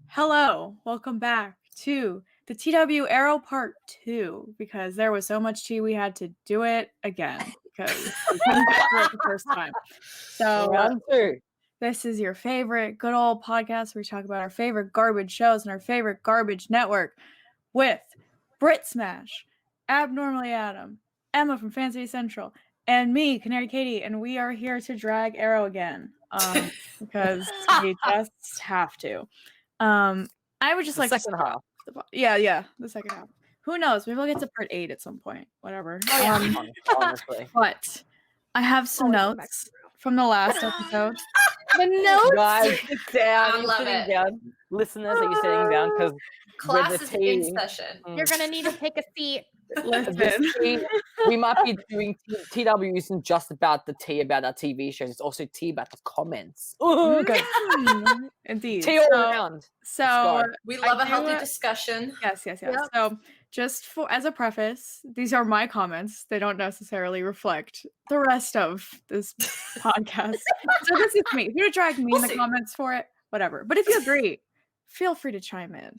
Hello, welcome back to the TW Arrow Part 2, because there was so much tea we had to do it again, because we couldn't get through it the first time. So, Round 2. This is your favorite good old podcast where we talk about our favorite garbage shows and our favorite garbage network with Brit Smash, Abnormally Adam, Emma from Fan City Central, and me, Canary Katie, and we are here to drag Arrow again, because we just have to. I would just like second half. Yeah, the second half. Who knows? Maybe we'll get to part 8 at some point. Whatever. Oh, yeah. Honestly. But I have some notes from the last episode. The notes? Guys, sit down. I love sitting it. down. Listeners, are you sitting down? Because Class with is the in team, session. You're gonna need to take a seat. Listen. we might be doing TW isn't just about the tea about our TV shows. It's also tea about the comments. Ooh, okay. Indeed. Tea all around. So We love a do healthy discussion. Yes. Yep. So just as a preface, these are my comments. They don't necessarily reflect the rest of this podcast. So this is me. If you drag me in the comments for it, whatever. But if you agree, feel free to chime in.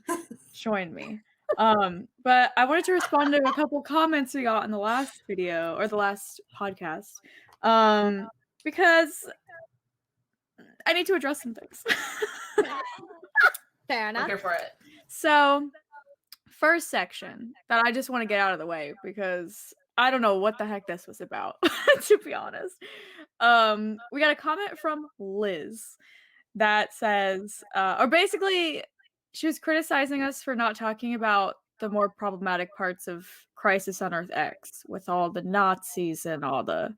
Join me. But I wanted to respond to a couple comments we got in the last video or the last podcast. Because I need to address some things. Fair I'm enough. here for it. So, first section that I just want to get out of the way because I don't know what the heck this was about, to be honest. We got a comment from Liz that says, or basically, she was criticizing us for not talking about the more problematic parts of Crisis on Earth X with all the Nazis and all the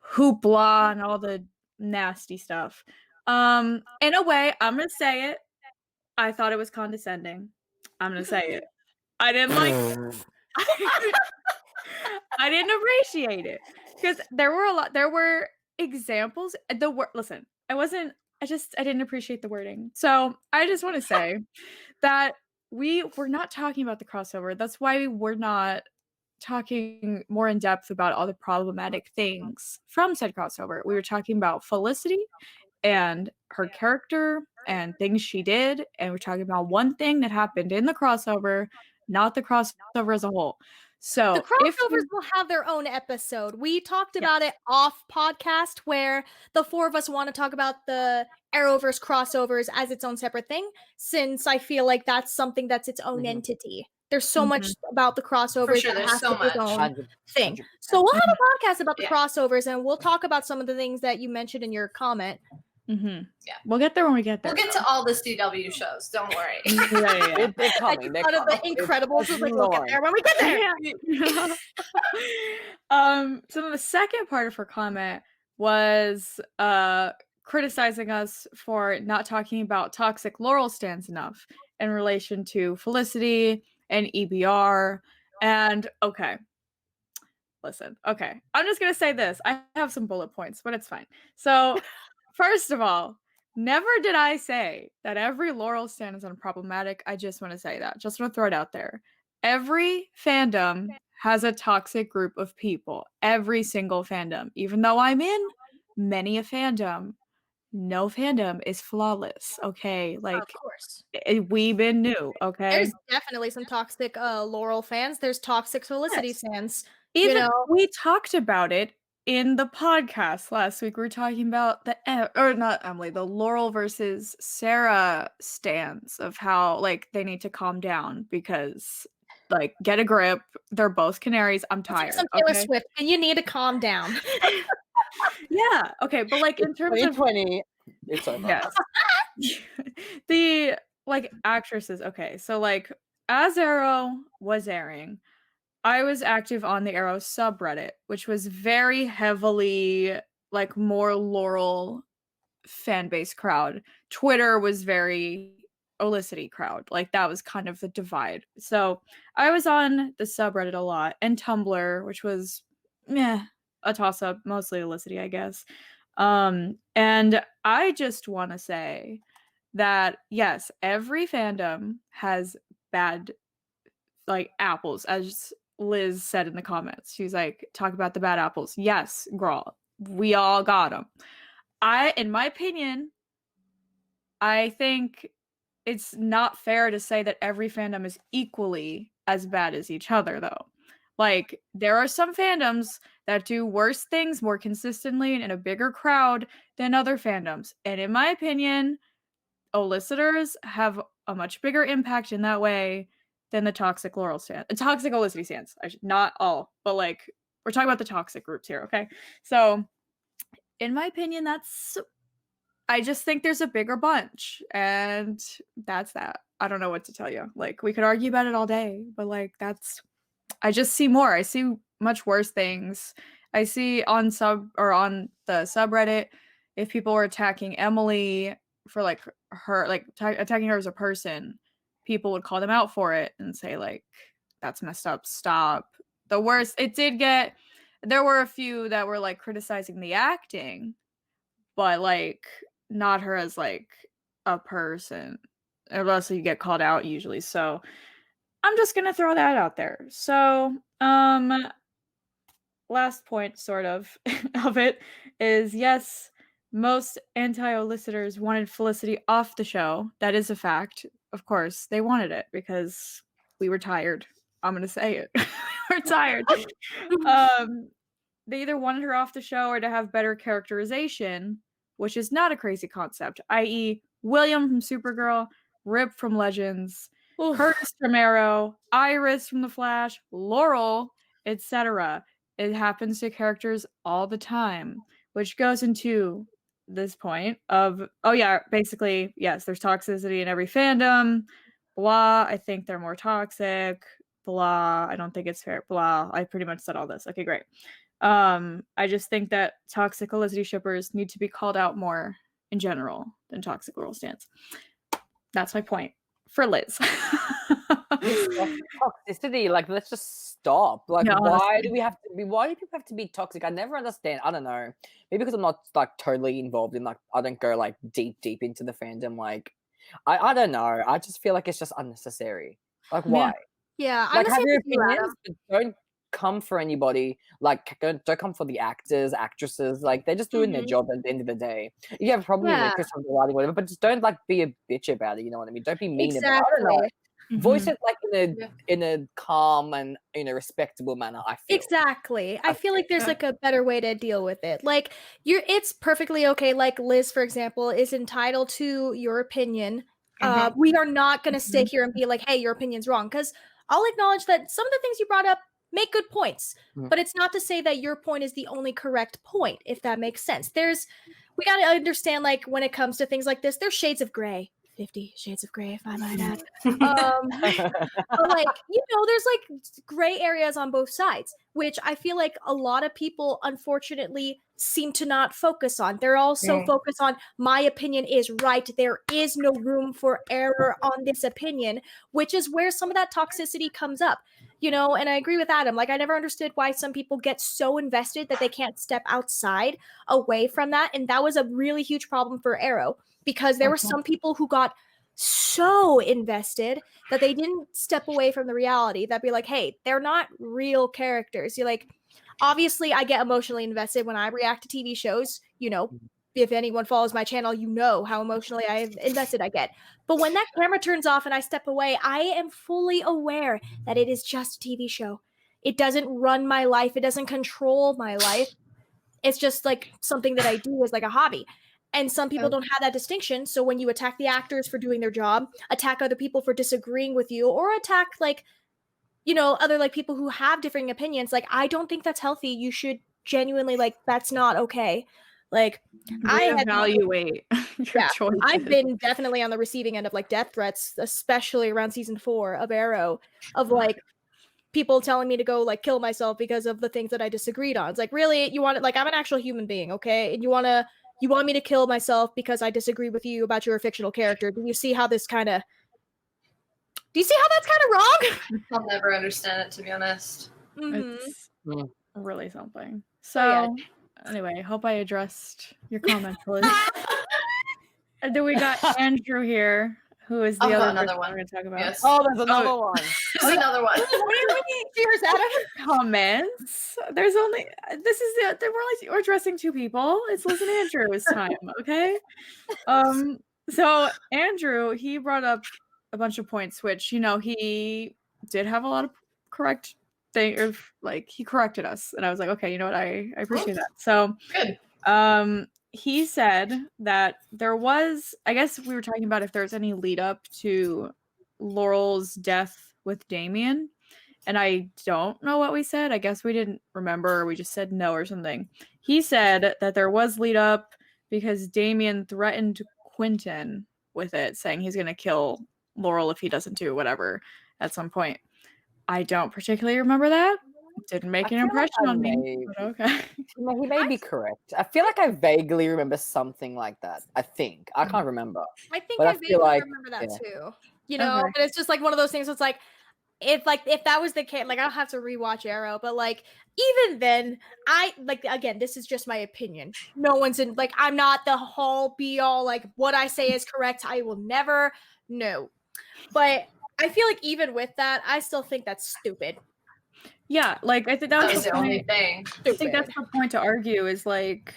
hoopla and all the nasty stuff. In a way, I'm going to say it. I thought it was condescending. I'm going to say it. I didn't like I didn't appreciate it because there were examples. Listen, I didn't appreciate the wording. So I just want to say that we're not talking about the crossover. That's why we're not talking more in depth about all the problematic things from said crossover. We were talking about Felicity and her character and things she did, and we're talking about one thing that happened in the crossover, not the crossover as a whole. So the crossovers will have their own episode. We talked about it off podcast where the four of us want to talk about the Arrowverse crossovers as its own separate thing, since I feel like that's something that's its own entity. There's so much about the crossovers. For sure, that there's has so to be its much. own thing. So we'll have a podcast about the crossovers, and we'll talk about some of the things that you mentioned in your comment. Yeah, we'll get there when we get there. We'll get to all the CW shows. Don't worry. Yeah. They're coming. Out of the Incredibles, was like, we'll get there when we get there. So the second part of her comment was criticizing us for not talking about toxic Laurel stands enough in relation to Felicity and EBR. And listen, I'm just gonna say this. I have some bullet points, but it's fine. So first of all, never did I say that every Laurel stand is unproblematic. I just want to say that. Just want to throw it out there. Every fandom has a toxic group of people. Every single fandom. Even though I'm in many a fandom, no fandom is flawless. Okay, like Of course. We've been new. Okay, There's definitely some toxic Laurel fans. There's toxic Felicity fans. Even we talked about it in the podcast last week. We were talking about the Laurel versus Sarah stands of how like they need to calm down because like get a grip. They're both canaries. I'm tired. Some Taylor Swift, and you need to calm down. Yeah. Okay, but like in terms of 2020, it's over. Yes. The like actresses. Okay, so like as Arrow was airing, I was active on the Arrow subreddit, which was very heavily like more Laurel fan base crowd. Twitter was very Olicity crowd. Like that was kind of the divide. So I was on the subreddit a lot, and Tumblr, which was a toss up, mostly Olicity, I guess. And I just want to say that yes, every fandom has bad like apples, as Liz said in the comments. She's like, talk about the bad apples. Yes, girl, we all got them. In my opinion, I think it's not fair to say that every fandom is equally as bad as each other, though. Like, there are some fandoms that do worse things more consistently and in a bigger crowd than other fandoms. And in my opinion, Olicitors have a much bigger impact in that way than the toxic toxic Olicity stands. Not all, but like, we're talking about the toxic groups here, okay? So, in my opinion, I just think there's a bigger bunch, and that's that. I don't know what to tell you. Like, we could argue about it all day, but like, I just see more. I see much worse things. I see on the subreddit, if people were attacking Emily for like her, like attacking her as a person, people would call them out for it and say like, that's messed up, stop. The worst, there were a few that were like criticizing the acting, but like not her as like a person, unless you get called out usually. So I'm just gonna throw that out there. So last point sort of of it is, yes, most anti-Olicitors wanted Felicity off the show. That is a fact. Of course, they wanted it because we were tired. I'm gonna say it. We're tired. They either wanted her off the show or to have better characterization, which is not a crazy concept, i.e. William from Supergirl, Rip from Legends, Curtis from Arrow, Iris from The Flash, Laurel, etc. It happens to characters all the time, which goes into this point of, oh yeah, basically, yes, there's toxicity in every fandom, blah, I think they're more toxic, blah, I don't think it's fair, blah, I pretty much said all this. Okay, great. I just think that toxic Olicity shippers need to be called out more in general than toxic Laurel stands. That's my point for Liz. Toxicity, like, let's just stop. Like, No, why honestly. do people have to be toxic? I never understand. I don't know. Maybe because I'm not like totally involved in, like, I don't go like deep into the fandom. Like, I don't know. I just feel like it's just unnecessary. Like, Yeah. why? Yeah, I'm Like, the have same your as you, Adam. opinions, but don't come for anybody. Like, don't come for the actors, actresses. Like, they're just doing their job at the end of the day. You have a problem with Yeah. it, Christopher writing, whatever, but just don't like be a bitch about it. You know what I mean? Don't be mean about it. I don't know. Exactly. Voice Mhm. it like in a calm and in a respectable manner, I feel. Exactly. I feel like there's like a better way to deal with it. Like it's perfectly okay. Like Liz, for example, is entitled to your opinion. We are not going to sit here and be like, hey, your opinion's wrong. Because I'll acknowledge that some of the things you brought up make good points. But it's not to say that your point is the only correct point, if that makes sense. We got to understand, like, when it comes to things like this, there's shades of gray. 50 Shades of Grey, if I might add. But like, there's like gray areas on both sides, which I feel like a lot of people unfortunately seem to not focus on. They're also focused on my opinion is right. There is no room for error on this opinion, which is where some of that toxicity comes up. And I agree with Adam. Like, I never understood why some people get so invested that they can't step outside away from that. And that was a really huge problem for Arrow, because there were some people who got so invested that they didn't step away from the reality. That'd be like, hey, they're not real characters. You're like, obviously, I get emotionally invested when I react to TV shows. If anyone follows my channel, you know how emotionally invested I get. But when that camera turns off and I step away, I am fully aware that it is just a TV show. It doesn't run my life. It doesn't control my life. It's just like something that I do as like a hobby. And some people don't have that distinction. So when you attack the actors for doing their job, attack other people for disagreeing with you, or attack like, other like people who have differing opinions, like, I don't think that's healthy. You should genuinely, like, that's not okay. Like, Reevaluate your choices. I've been definitely on the receiving end of like death threats, especially around season 4 of Arrow, of like people telling me to go like kill myself because of the things that I disagreed on. It's like, really, you want it? Like, I'm an actual human being, okay? And you want me to kill myself because I disagree with you about your fictional character? Do you see how that's kind of wrong? I'll never understand it, to be honest. It's really something. So, anyway, hope I addressed your comments, Liz. And then we got Andrew here, who is the I've got other another person one. we're gonna talk about. Yes. Oh, there's another one. There's another one. Cheers, Adam. Comments. There's only we're addressing two people. It's Liz and Andrew's time, okay? So Andrew, he brought up a bunch of points, which he did have a lot of correct thing, or like he corrected us, and I was like, okay, you know what, I appreciate that. So Good. he said that there was, I guess we were talking about if there's any lead up to Laurel's death with Damien, and I don't know what we said. I guess we didn't remember, or we just said no or something. He said that there was lead up because Damien threatened Quentin with it, saying he's going to kill Laurel if he doesn't do whatever at some point. I don't particularly remember that. Didn't make an impression on me. But okay. He may be correct. I feel like I vaguely remember something like that. I think. I can't remember. I think But I I feel vaguely like- remember that yeah. too. You know, Okay. but it's just like one of those things. It's like if that was the case, like I'll have to rewatch Arrow, but like even then, again, this is just my opinion. No one's in like I'm not the whole be all. Like what I say is correct. I will never know. But I feel like even with that, I still think that's stupid. Yeah, like I think that That was was the the only point. thing. I think that's the point to argue is like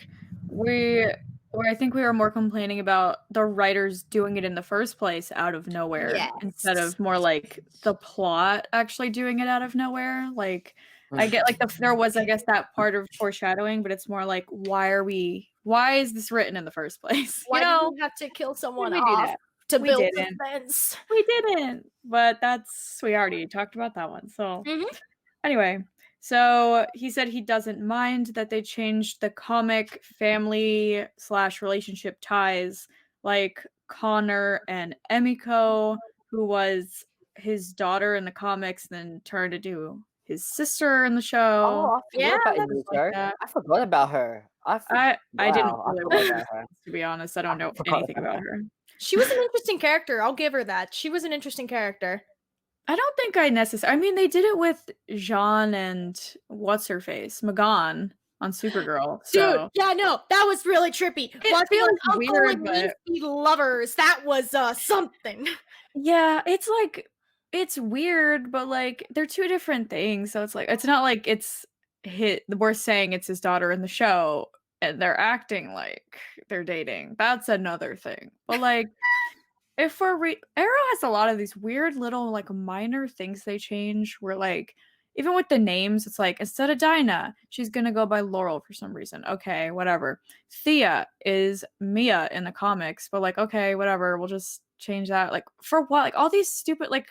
I think we were more complaining about the writers doing it in the first place out of nowhere instead of more like the plot actually doing it out of nowhere. Like I get like there was, I guess, that part of foreshadowing, but it's more like why is this written in the first place? Why did we have to kill someone we do off that? to We build didn't. defense? We didn't, but we already talked about that one. So anyway, so he said he doesn't mind that they changed the comic family / relationship ties, like Connor and Emiko, who was his daughter in the comics, then turned into his sister in the show. I forgot about stuff like that. I forgot about her. I didn't Wow, I really forgot watch about it, her. to be honest. I don't know forgot anything about about her. She was an interesting character. I'll give her that. She was an interesting character. I don't think I necessarily. I mean, they did it with Jean and what's her face, Magan on Supergirl. So. Dude, yeah, no, that was really trippy. It feels weird, but lovers. That was something. yeah, it's weird, but like they're two different things. So it's like it's not like we're saying it's his daughter in the show and they're acting like they're dating. That's another thing. But like if Arrow has a lot of these weird little like minor things they change where like even with the names, it's like instead of Dinah, she's gonna go by Laurel for some reason. Okay, whatever. Thea is Mia in the comics, but like, okay, whatever, we'll just change that. Like for what? Like all these stupid like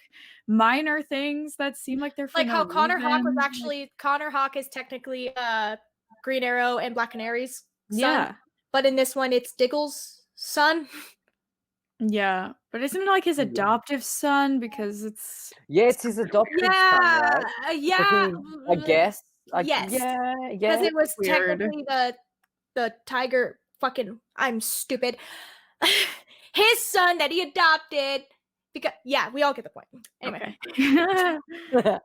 minor things that seem like they're for like no how Connor Hawk was reason. actually Connor Hawk is technically Green Arrow and Black Canary's son. Yeah. But in this one it's Diggle's son. Yeah. But isn't it like his adoptive son? Because it's it's his adopted son, right? Yeah. I guess. Yes. Yeah. Because it was weird. technically the tiger fucking I'm stupid. His son that he adopted. Because we all get the point. Anyway. Okay.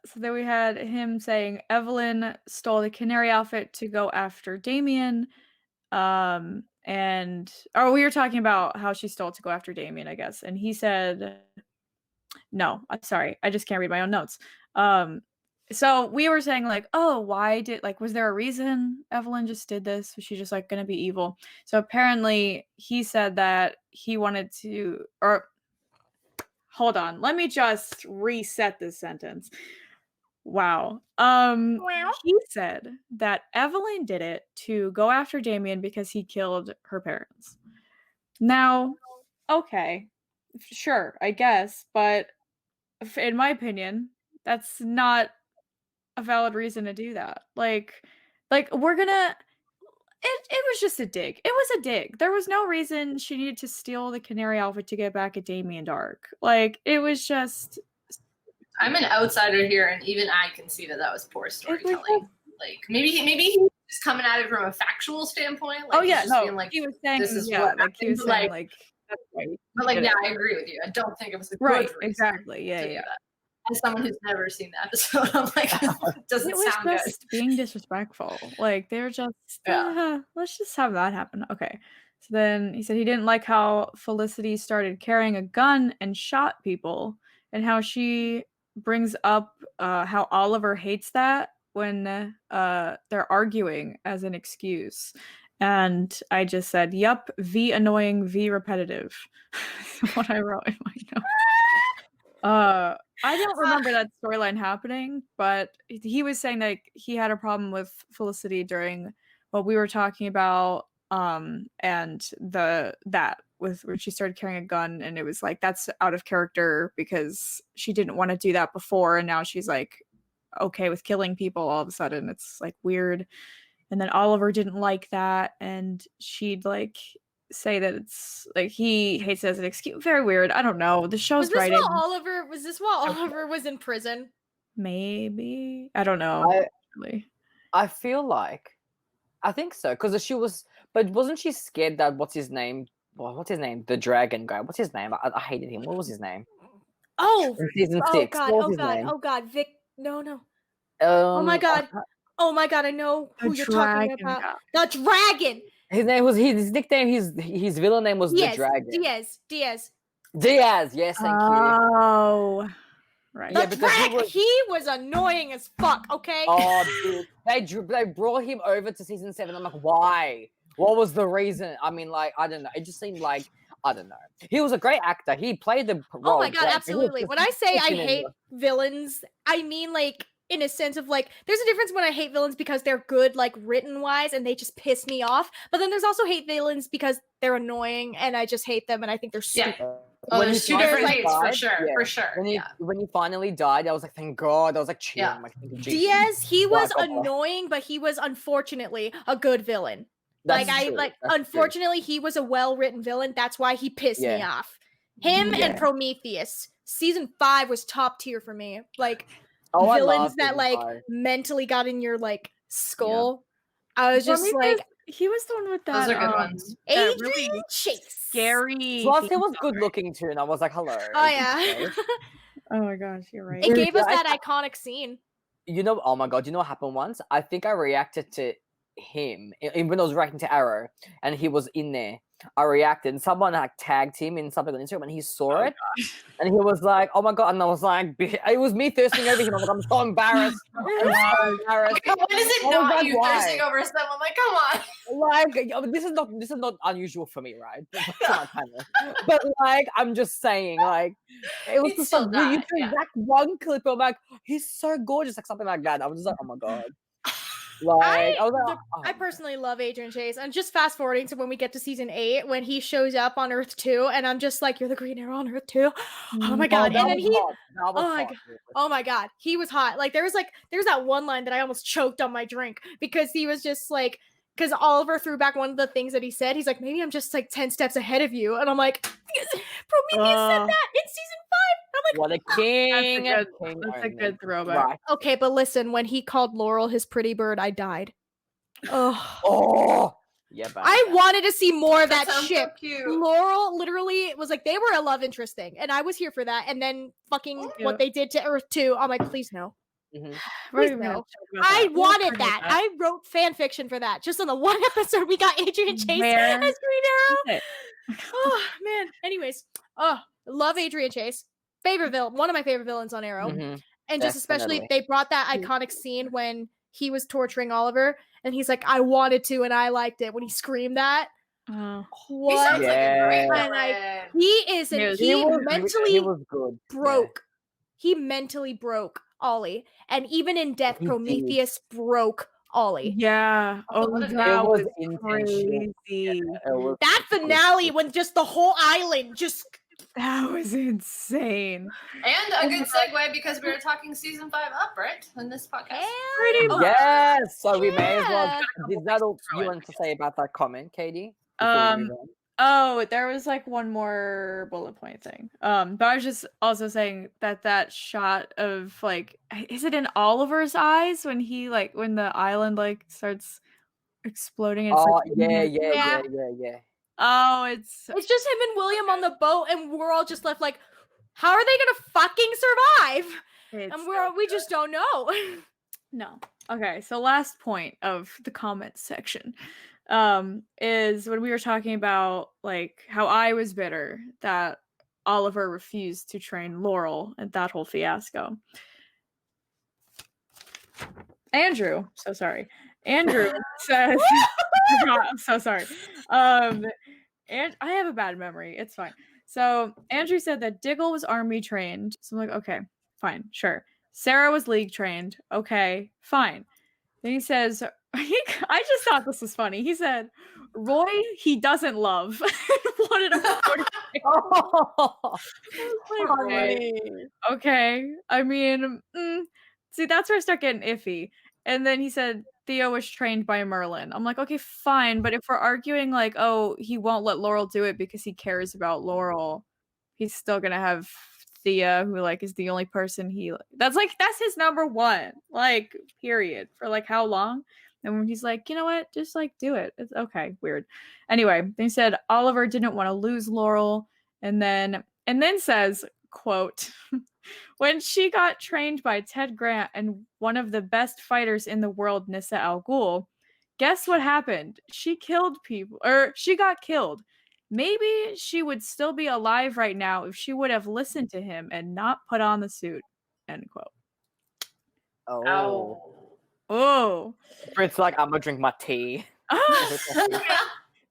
So then we had him saying Evelyn stole the canary outfit to go after Damien. And we were talking about how she stole to go after Damien, I guess. And he said, no, I'm sorry, I just can't read my own notes. So we were saying like, oh, was there a reason Evelyn just did this? Was she just like gonna be evil? So apparently he said that he wanted to, or hold on, let me just reset this sentence. Wow. He said that Evelyn did it to go after Damien because he killed her parents. Now, okay, sure, I guess, but in my opinion, that's not a valid reason to do that. Like we're gonna. It was just a dig. It was a dig. There was no reason she needed to steal the canary outfit to get back at Damien Dark. Like it was just. I'm an outsider here, and even I can see that was poor storytelling. Like maybe he's just coming at it from a factual standpoint. Like, being like, he was saying this is what like he was saying like. That's right. But like, yeah, I agree with you. I don't think it was a good Right. reason Exactly. to do Yeah. that. As someone who's never seen the episode, I'm like, it doesn't It was sound good. just being disrespectful. Like they're just let's just have that happen. Okay. So then he said he didn't like how Felicity started carrying a gun and shot people, and how she brings up how Oliver hates that when they're arguing as an excuse. And I just said, yup, V annoying, V repetitive. What I wrote in my notes. I don't remember that storyline happening, but he was saying that he had a problem with Felicity during what we were talking about, and that with where she started carrying a gun, and it was like that's out of character because she didn't want to do that before, and now she's like okay with killing people all of a sudden. It's like weird. And then Oliver didn't like that, and she'd like say that it's like he hates it as an excuse. Very weird. I don't know. The show's writing. Was this while Oliver was in prison? Maybe. I don't know. I feel like I think so because she was, but wasn't she scared that what's his name? The dragon guy. What's his name? I hated him. What was his name? Oh, in season 6. God, what was his name? oh God, Vic. No. Oh my God. Oh my God, I know who you're talking about. The dragon. His name was his nickname. His villain name was the Dragon. Diaz. Yes, thank you. Oh, right. The dragon. He was annoying as fuck. Okay. Oh, dude. They brought him over to season 7. I'm like, why? What was the reason? I mean, like, I don't know. It just seemed like I don't know. He was a great actor. He played the role. Oh my God, absolutely. When I say I hate villains, I mean like in a sense of like, there's a difference when I hate villains because they're good, like written wise, and they just piss me off. But then there's also hate villains because they're annoying and I just hate them and I think they're stupid. Yeah. Oh, there's two different hates for sure. When he finally died, I was like, thank God. I was like cheering. Yeah. Like, Diaz, he was annoying, but he was unfortunately a good villain. Unfortunately, he was a well-written villain. That's why he pissed me off. Him and Prometheus. Season 5 was top tier for me. Like villains that like mentally got in your like skull. Yeah. I was just like, he was the one with that. Those are good ones. Adrian really Chase. Scary. Plus, he was good looking too, and I was like, hello. Oh yeah. Oh my gosh, you're right. It gave us that iconic scene. You know, oh my God, you know what happened once? I think I reacted to him when I was reacting to Arrow, and he was in there. I reacted, and someone like tagged him in something on Instagram, and he saw it, and he was like, "Oh my God!" And I was like, "It was me thirsting over him." I was like, "I'm so embarrassed." I'm so embarrassed. When is it not you thirsting over someone? Like, come on. Like, this is not unusual for me, right? But like, I'm just saying, like, it was just like you took that one clip. I'm like, he's so gorgeous, like something like that. I was just like, oh my God. Like, I personally love Adrian Chase. And just fast forwarding to when we get to season 8, when he shows up on Earth 2, and I'm just like, you're the Green Arrow on Earth 2. Oh my God. And then oh my God, he was hot. Like there's that one line that I almost choked on my drink because he was just like, because Oliver threw back one of the things that he said. He's like, maybe I'm just like 10 steps ahead of you. And I'm like, Prometheus said that in season 5. I'm like, what a king. That's a good throwback. Right. Okay, but listen, when he called Laurel his pretty bird, I died. Oh. Yeah, I wanted to see more of that ship. So cute. Laurel literally was like, they were a love interest thing. And I was here for that. And then fucking what they did to Earth 2, I'm like, please no. Mm-hmm. Please no. I wanted that. I wrote fan fiction for that. Just on the one episode, we got Adrian Chase as Green Arrow. Oh man. Anyways, love Adrian Chase. Favorite villain, one of my favorite villains on Arrow, and just especially they brought that iconic scene when he was torturing Oliver, and he's like, "I wanted to, and I liked it." When he screamed that, what? He sounds like a great villain. He mentally broke. He mentally broke Ollie, and even in death, Prometheus broke Ollie. Yeah. Oh, that was crazy. That finale when just the whole island just. That was insane. And a good segue because we were talking season 5 up, right? In this podcast. Yes. So we may as well. Is that all you want to say about that comment, Katie? Oh, there was like one more bullet point thing. But I was just also saying that shot of like, is it in Oliver's eyes when he like when the island like starts exploding? It's yeah. Oh, it's just him and William on the boat, and we're all just left like, how are they gonna fucking survive? And we just don't know. No. Okay, so last point of the comments section. is when we were talking about like how I was bitter that Oliver refused to train Laurel and that whole fiasco. Andrew, so sorry. Andrew says, I'm so sorry. And I have a bad memory. It's fine. So Andrew said that Diggle was army trained. So I'm like, okay, fine, sure. Sarah was league trained. Okay, fine. Then he says, I just thought this was funny. He said, Roy, he doesn't love. Wanted him to Oh, okay. Okay. I mean, see, that's where I start getting iffy. And then he said Theo was trained by Merlin. I'm like, okay, fine. But if we're arguing like, oh, he won't let Laurel do it because he cares about Laurel, he's still gonna have Thea, who like is the only person that's his number one, like, period. For like how long? And when he's like, you know what, just like do it. It's okay, weird. Anyway, they said Oliver didn't want to lose Laurel, and then says, quote, when she got trained by Ted Grant and one of the best fighters in the world, Nissa Al Ghul, guess what happened? She killed people, or she got killed. Maybe she would still be alive right now if she would have listened to him and not put on the suit. End quote. oh. Oh. Brit's like, I'm gonna drink my tea.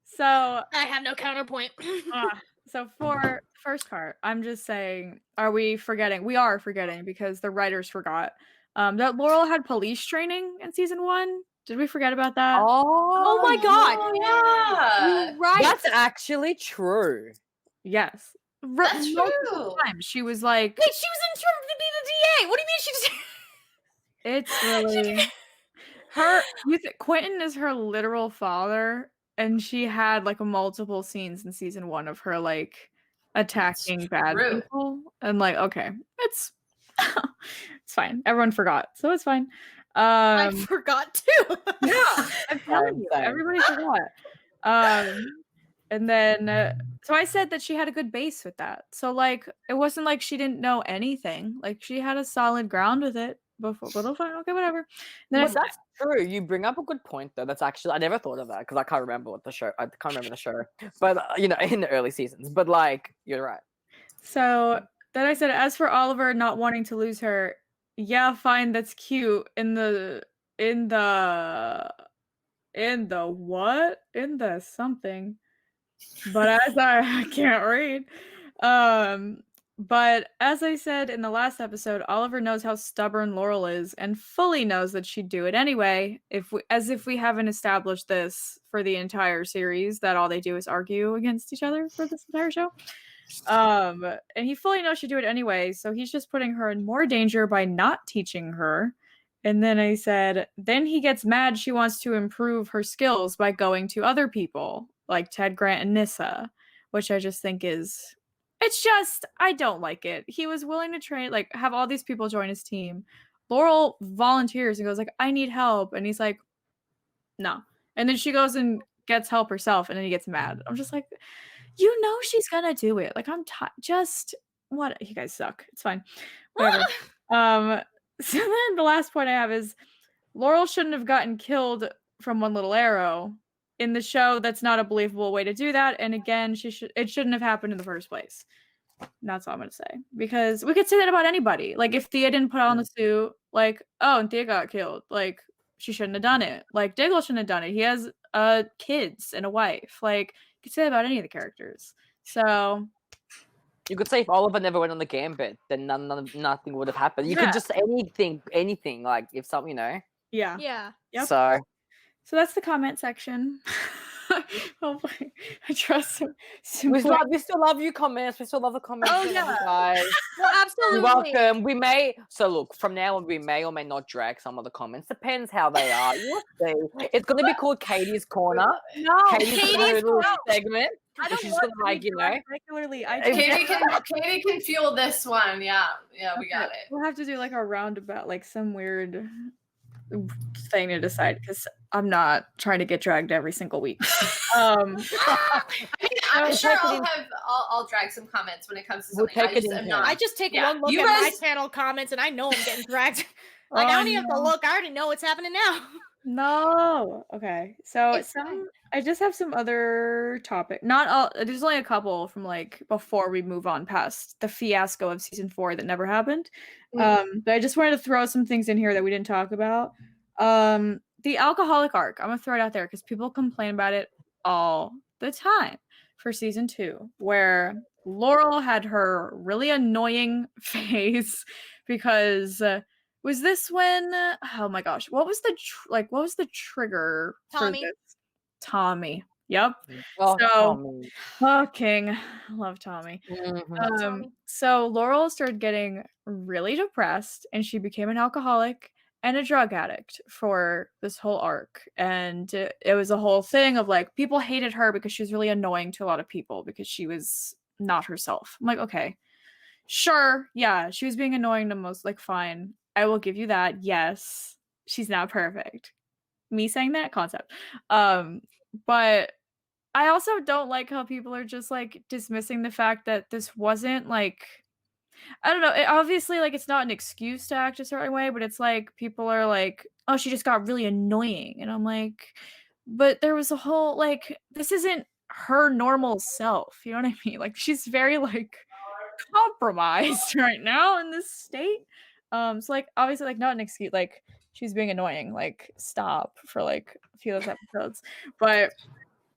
So I have no counterpoint. So for first part, I'm just saying, are we forgetting? We are forgetting because the writers forgot that Laurel had police training in season 1. Did we forget about that? Oh my god. Oh, yeah. You're right. That's actually true. Yes. That's true. Time. She was like, Wait, she was in term to be the DA. What do you mean she just it's really her. Quentin is her literal father, and she had like multiple scenes in season 1 of her like attacking bad people, and like, okay, it's it's fine. Everyone forgot, so it's fine. I forgot too. Yeah, I'm telling you, everybody forgot. And then so I said that she had a good base with that. So like it wasn't like she didn't know anything. Like she had a solid ground with it before. But fine, okay, whatever. Then Well, that's true. You bring up a good point, though. That's actually, I never thought of that because I can't remember what the show. I can't remember the show, but you know, in the early seasons. But like, you're right. So then I said, as for Oliver not wanting to lose her, yeah, fine, that's cute. In the what? In the something. But as I can't read. But as I said in the last episode, Oliver knows how stubborn Laurel is and fully knows that she'd do it anyway, as if we haven't established this for the entire series, that all they do is argue against each other for this entire show. And he fully knows she'd do it anyway, so he's just putting her in more danger by not teaching her. And then I said, then he gets mad she wants to improve her skills by going to other people, like Ted Grant and Nissa, which I just think is, it's just, I don't like it. He was willing to train, like, have all these people join his team. Laurel volunteers and goes like, I need help. And he's like, no. And then she goes and gets help herself, and then he gets mad. I'm just like, you know she's gonna do it. Like, I'm just, what? You guys suck. It's fine. Whatever. So then the last point I have is Laurel shouldn't have gotten killed from one little arrow. In the show, that's not a believable way to do that. And again, it shouldn't have happened in the first place. And that's all I'm gonna say. Because we could say that about anybody. Like if Thea didn't put on the suit, like, oh, and Thea got killed. Like, she shouldn't have done it. Like Diggle shouldn't have done it. He has kids and a wife. Like, you could say that about any of the characters. So you could say if Oliver never went on the gambit, then nothing would have happened. You could just anything, like if something, you know. Yeah. Yeah. Yep. So that's the comment section. Hopefully, I trust him. We still love you comments. We still love the comments. Oh yeah, guys. Well, absolutely. You're welcome. We may look from now on. We may or may not drag some of the comments. Depends how they are. You'll see. It's going to be called Katie's Corner. No, Katie's little segment. I don't she's want gonna, like, you know, regularly. Katie can fuel this one. Yeah, we got it. We'll have to do like a roundabout, like some weird thing to decide, because I'm not trying to get dragged every single week. I mean, I'm sure I'll drag some comments when it comes to something. I just take one look at my channel comments and I know I'm getting dragged. Like, I don't even have to look. I already know what's happening now. No. Okay. So It's fine. I just have some other topic. Not all. There's only a couple from like before we move on past the fiasco of season 4 that never happened. But I just wanted to throw some things in here that we didn't talk about. The alcoholic arc. I'm gonna throw it out there because people complain about it all the time for season 2, where Laurel had her really annoying phase because. Was this when? Oh my gosh! What was the what was the trigger Tommy. for this? Tommy. Yep. Oh, So, Tommy. oh, King, I love Tommy. Mhm. Tommy. So Laurel started getting really depressed, and she became an alcoholic and a drug addict for this whole arc. And it was a whole thing of like people hated her because she was really annoying to a lot of people because she was not herself. I'm like, okay, sure, yeah, she was being annoying to most. Like, fine. I will give you that. Yes, she's not perfect. Me saying that concept. But I also don't like how people are just like dismissing the fact that this wasn't like I don't know. Obviously, like it's not an excuse to act a certain way, but it's like people are like, "Oh, she just got really annoying," and I'm like, but there was a whole like this isn't her normal self. You know what I mean? Like she's very like compromised right now in this state. So like obviously like not an excuse like she's being annoying, like stop for like a few of those episodes. But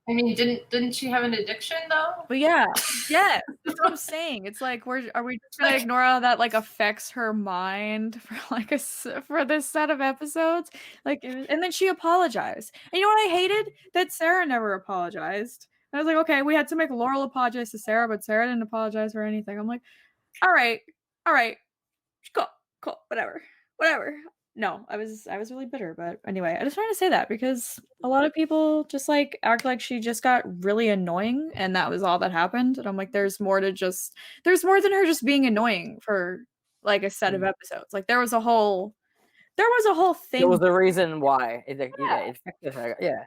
I mean, didn't she have an addiction though? yeah, that's what I'm saying. It's like are we just gonna Like- ignore how that like affects her mind for like for this set of episodes? Like and then she apologized. And you know what I hated? That Sarah never apologized. I was like, okay, we had to make Laurel apologize to Sarah, but Sarah didn't apologize for anything. I'm like, all right, cool, whatever. No, I was really bitter, but anyway, I just wanted to say that because a lot of people just like act like she just got really annoying and that was all that happened. And I'm like, there's more than her just being annoying for like a set of episodes. Like there was a whole thing. There was a reason why. It affected her. Yeah.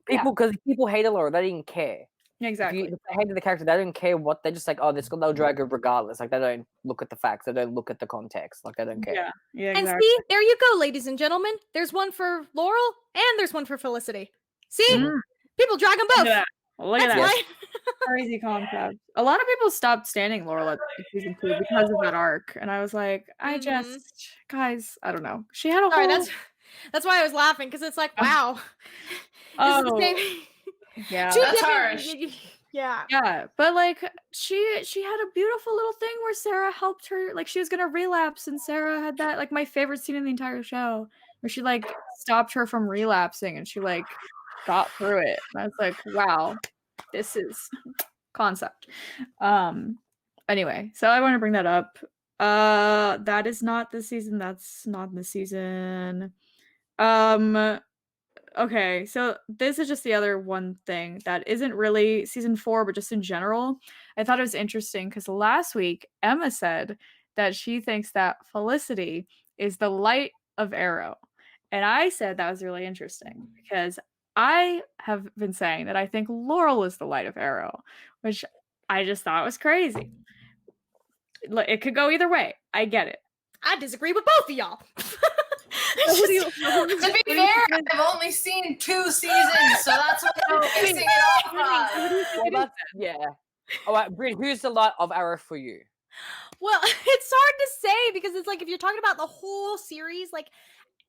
Yeah. Because people hated Laura, they didn't care. Exactly. If they hated the character, they don't care what. They're just like, oh, they'll drag her regardless. Like they don't look at the facts. They don't look at the context. Like they don't care. Yeah, And exactly. see, there you go, ladies and gentlemen. There's one for Laurel and there's one for Felicity. See? People drag them both. Yeah. Look at That's that. why. Crazy concept. A lot of people stopped standing Laurel at season 2 because of that arc, and I was like, guys, I don't know. She had a Sorry, whole. that's why I was laughing because it's like, wow. This is the same. Yeah, Two That's different- harsh. Yeah. yeah, but like she had a beautiful little thing where Sarah helped her. Like she was gonna relapse, and Sarah had that like my favorite scene in the entire show where she like stopped her from relapsing, and she like got through it. And I was like, wow, this is concept. Anyway, so I want to bring that up. That is not the season. That's not the season. Okay, so this is just the other one thing that isn't really season 4, but just in general. I thought it was interesting because last week Emma said that she thinks that Felicity is the light of Arrow. And I said that was really interesting because I have been saying that I think Laurel is the light of Arrow, which I just thought was crazy. It could go either way. I get it. I disagree with both of y'all. To be fair, I've only seen 2 seasons, so that's what I'm basing it off of. Well, that's, yeah. All right, Brit, who's the light of Arrow for you? Well, it's hard to say because it's like if you're talking about the whole series, like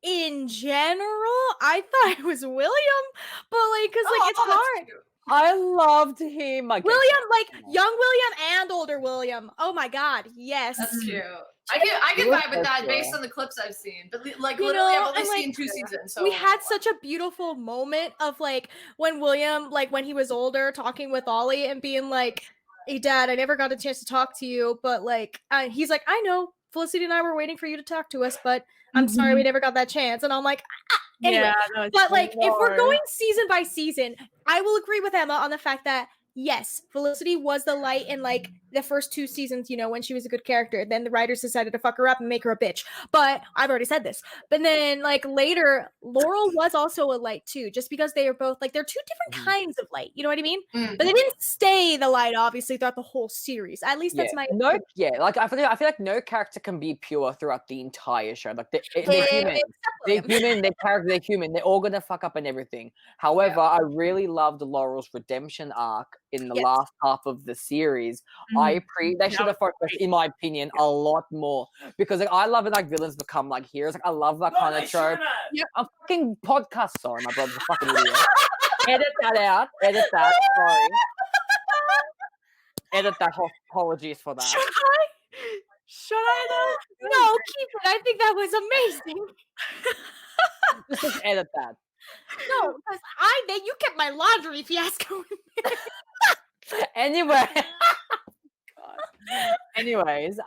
in general, I thought it was William, but like because like it's hard. I loved him. Like William, like young William and older William. Oh my god, yes. That's cute. I can vibe with that based on the clips I've seen. But like You literally, know, I've only and, like, seen 2 seasons. So We had such a beautiful moment of like when William, like when he was older, talking with Ollie and being like, "Hey, Dad, I never got a chance to talk to you, but like, he's like, I know Felicity and I were waiting for you to talk to us, but I'm sorry we never got that chance." And I'm like, anyway. Yeah, no, But like, if we're going season by season, I will agree with Emma on the fact that yes, Felicity was the light in like the first 2 seasons, you know, when she was a good character. Then the writers decided to fuck her up and make her a bitch. But I've already said this. But then like later, Laurel was also a light too, just because they are both like they're 2 different kinds of light. You know what I mean? Mm. But they didn't stay the light obviously throughout the whole series. At least that's my like I feel like no character can be pure throughout the entire show. Like they're human. Except They're William. human, they're character, they're human. They're all gonna fuck up and everything. However, I really loved Laurel's redemption arc in the Yes. last half of the series. They should have focused, in my opinion, a lot more. Because like I love it like villains become like heroes. Like I love that kind of trope. Yeah, I'm fucking podcast. Sorry, my brother's a fucking idiot. Edit that out. Edit that. Sorry. Edit that. Apologies for that. Should I though? No, keep it. I think that was amazing. Just edit that. No, because you kept my laundry fiasco. Anyway. God. Anyways,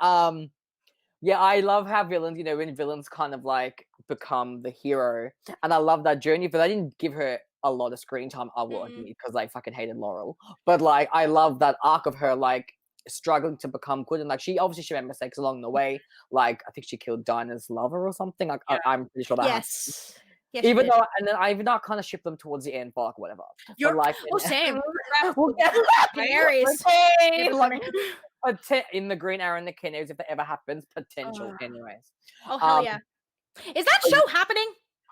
yeah, I love how villains, you know, when villains kind of like become the hero, and I love that journey. But I didn't give her a lot of screen time, I will admit, because I fucking hated Laurel. But like, I love that arc of her like struggling to become good, and like she made mistakes along the way. Like I think she killed Dinah's lover or something. Like I'm pretty sure that happened. Yes, Even though, and then I even though I kind of shipped them towards the end, but like whatever. You're but, like, same. Aries. Aries. In the Green Arrow and the Canaries, if that ever happens, potential. Anyways. Oh hell yeah! Is that show happening?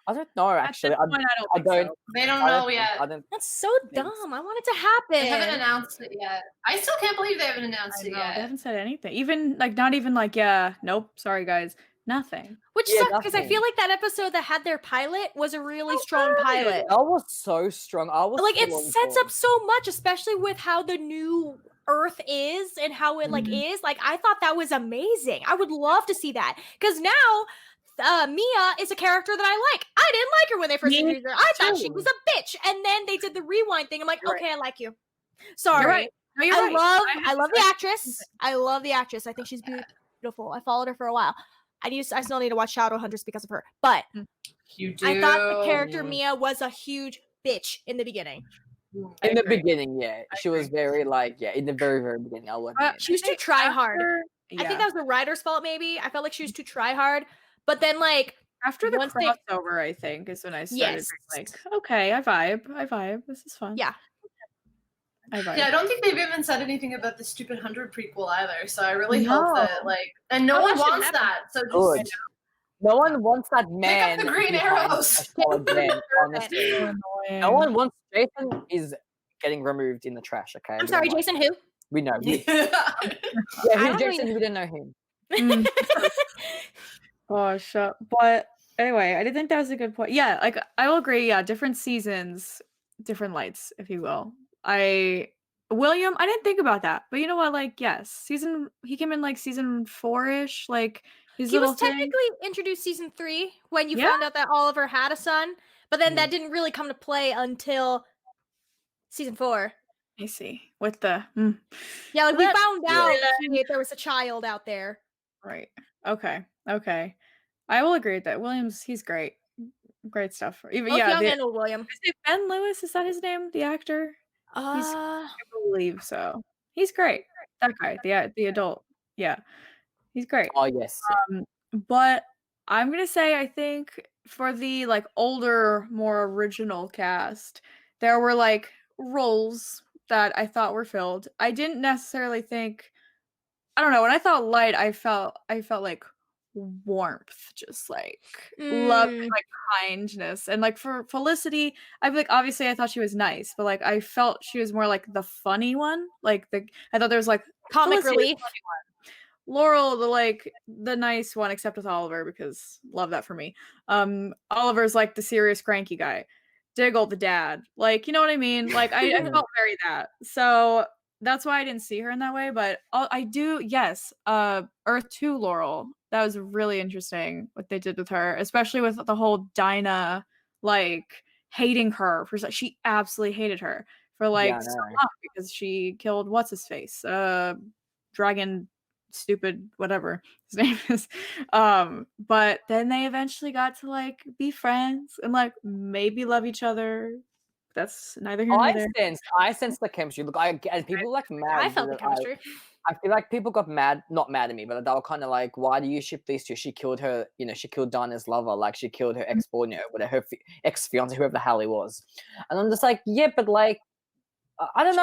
I don't know actually. I don't think so. They don't know yet. That's so dumb. I want it to happen. They haven't announced it yet. I still can't believe they haven't announced it yet. They haven't said anything. Even like not even like nope. Sorry guys, nothing. Which sucks because I feel like that episode that had their pilot was a really strong pilot. That was so strong. I was like it sets up so much, especially with how the new Earth is and how it like is. Like I thought that was amazing. I would love to see that because now. Mia is a character that I like. I didn't like her when they first introduced her. I thought she was a bitch, and then they did the rewind thing. I'm like, okay, I like you. Sorry, you're right. No, you're right. I love the actress. I love the actress. I think she's beautiful. I followed her for a while. I still need to watch Shadowhunters because of her. But you do. I thought the character Mia was a huge bitch in the beginning. In the beginning, yeah, she was very like in the very very beginning. She was too try hard. I think that was the writer's fault. Maybe I felt like she was too try hard. But then, like after the crossover, I think is when I started being like, okay, I vibe. This is fun. Yeah. I don't think they've even said anything about the stupid 100 prequel either. So I really hope that and no one wants that. So just no one wants that man. Pick up the Green Arrows. Honestly, no one wants. Jason is getting removed in the trash. Okay. I'm sorry, Jason. Who? We know. Who's Jason? We don't know him. Oh, shut. But anyway, I did think that was a good point. Yeah, like I will agree. Yeah, different seasons, different lights, if you will. William, I didn't think about that, but you know what? Like, yes, he came in like season 4-ish. Like he was technically introduced season 3 when you found out that Oliver had a son, but then that didn't really come to play until season 4. I see. With the yeah, like we found out there was a child out there. Right. Okay. I will agree with that. Williams, he's great. Great stuff. Even young and old William. Is it Ben Lewis? Is that his name? The actor? I believe so. He's great. That guy, the adult. Yeah. He's great. Oh yes. But I'm gonna say I think for the like older, more original cast, there were like roles that I thought were filled. I didn't necessarily think I don't know, when I thought light, I felt like warmth, just like love and like kindness. And like for Felicity, I feel like obviously I thought she was nice, but like I felt she was more like the funny one. Like I thought there was like comic relief. Laurel, the nice one, except with Oliver, because love that for me. Oliver's like the serious cranky guy. Diggle the dad. Like, you know what I mean? Like I felt very that. So that's why I didn't see her in that way, but I do, yes. Earth 2 Laurel. That was really interesting what they did with her, especially with the whole Dinah like hating her for she absolutely hated her for like so long because she killed what's his face, dragon, stupid whatever his name is. But then they eventually got to like be friends and like maybe love each other. that's neither here nor there. I sense the chemistry. Look, and people like mad. I felt the chemistry. I feel like people got not mad at me, but they were kind of like, "Why do you ship these two? She killed her, she killed Dinah's lover, like she killed her ex-boyfriend, whatever, her ex-fiance, whoever the hell he was." And I'm just like, yeah, but like, I don't know.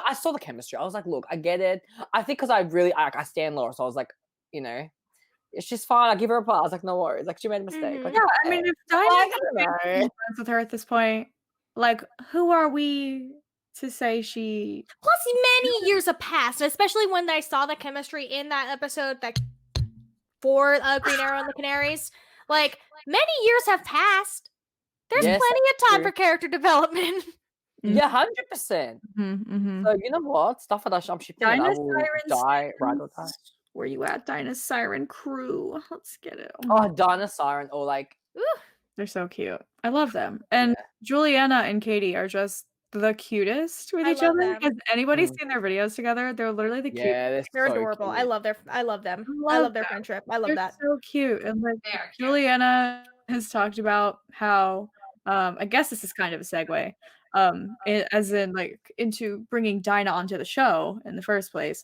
I saw the chemistry. I was like, look, I get it. I think because I stand Laura, so I was like, it's just fine. I give her a pass. I was like, no worries. Like she made a mistake. Mhm. Like, Yeah, I mean, if I Dinah's don't know. friends with her at this point, like, who are we to say she? Plus, many years have passed, especially when I saw the chemistry in that episode that for Green Arrow and the Canaries. Like, many years have passed. There's Yes, plenty of time true. for character development. Yeah, 100%. Mm-hmm. So you know what? Stuff that I'm shipping, and I Dinah's will Sirens. die right or die. Where you at, Dinah's Siren crew? Let's get it. Oh, Dinah Siren, or like, They're so cute. I love them. And Juliana and Katie are just the cutest with I each love other. them. Has anybody Mhm. seen their videos together? They're literally the cutest. yeah, They're so adorable. cute. I love them. I love I their them. friendship. I love They're that. so cute. And like They are cute. Juliana has talked about how I guess this is kind of a segue. As in like into bringing Dinah onto the show in the first place.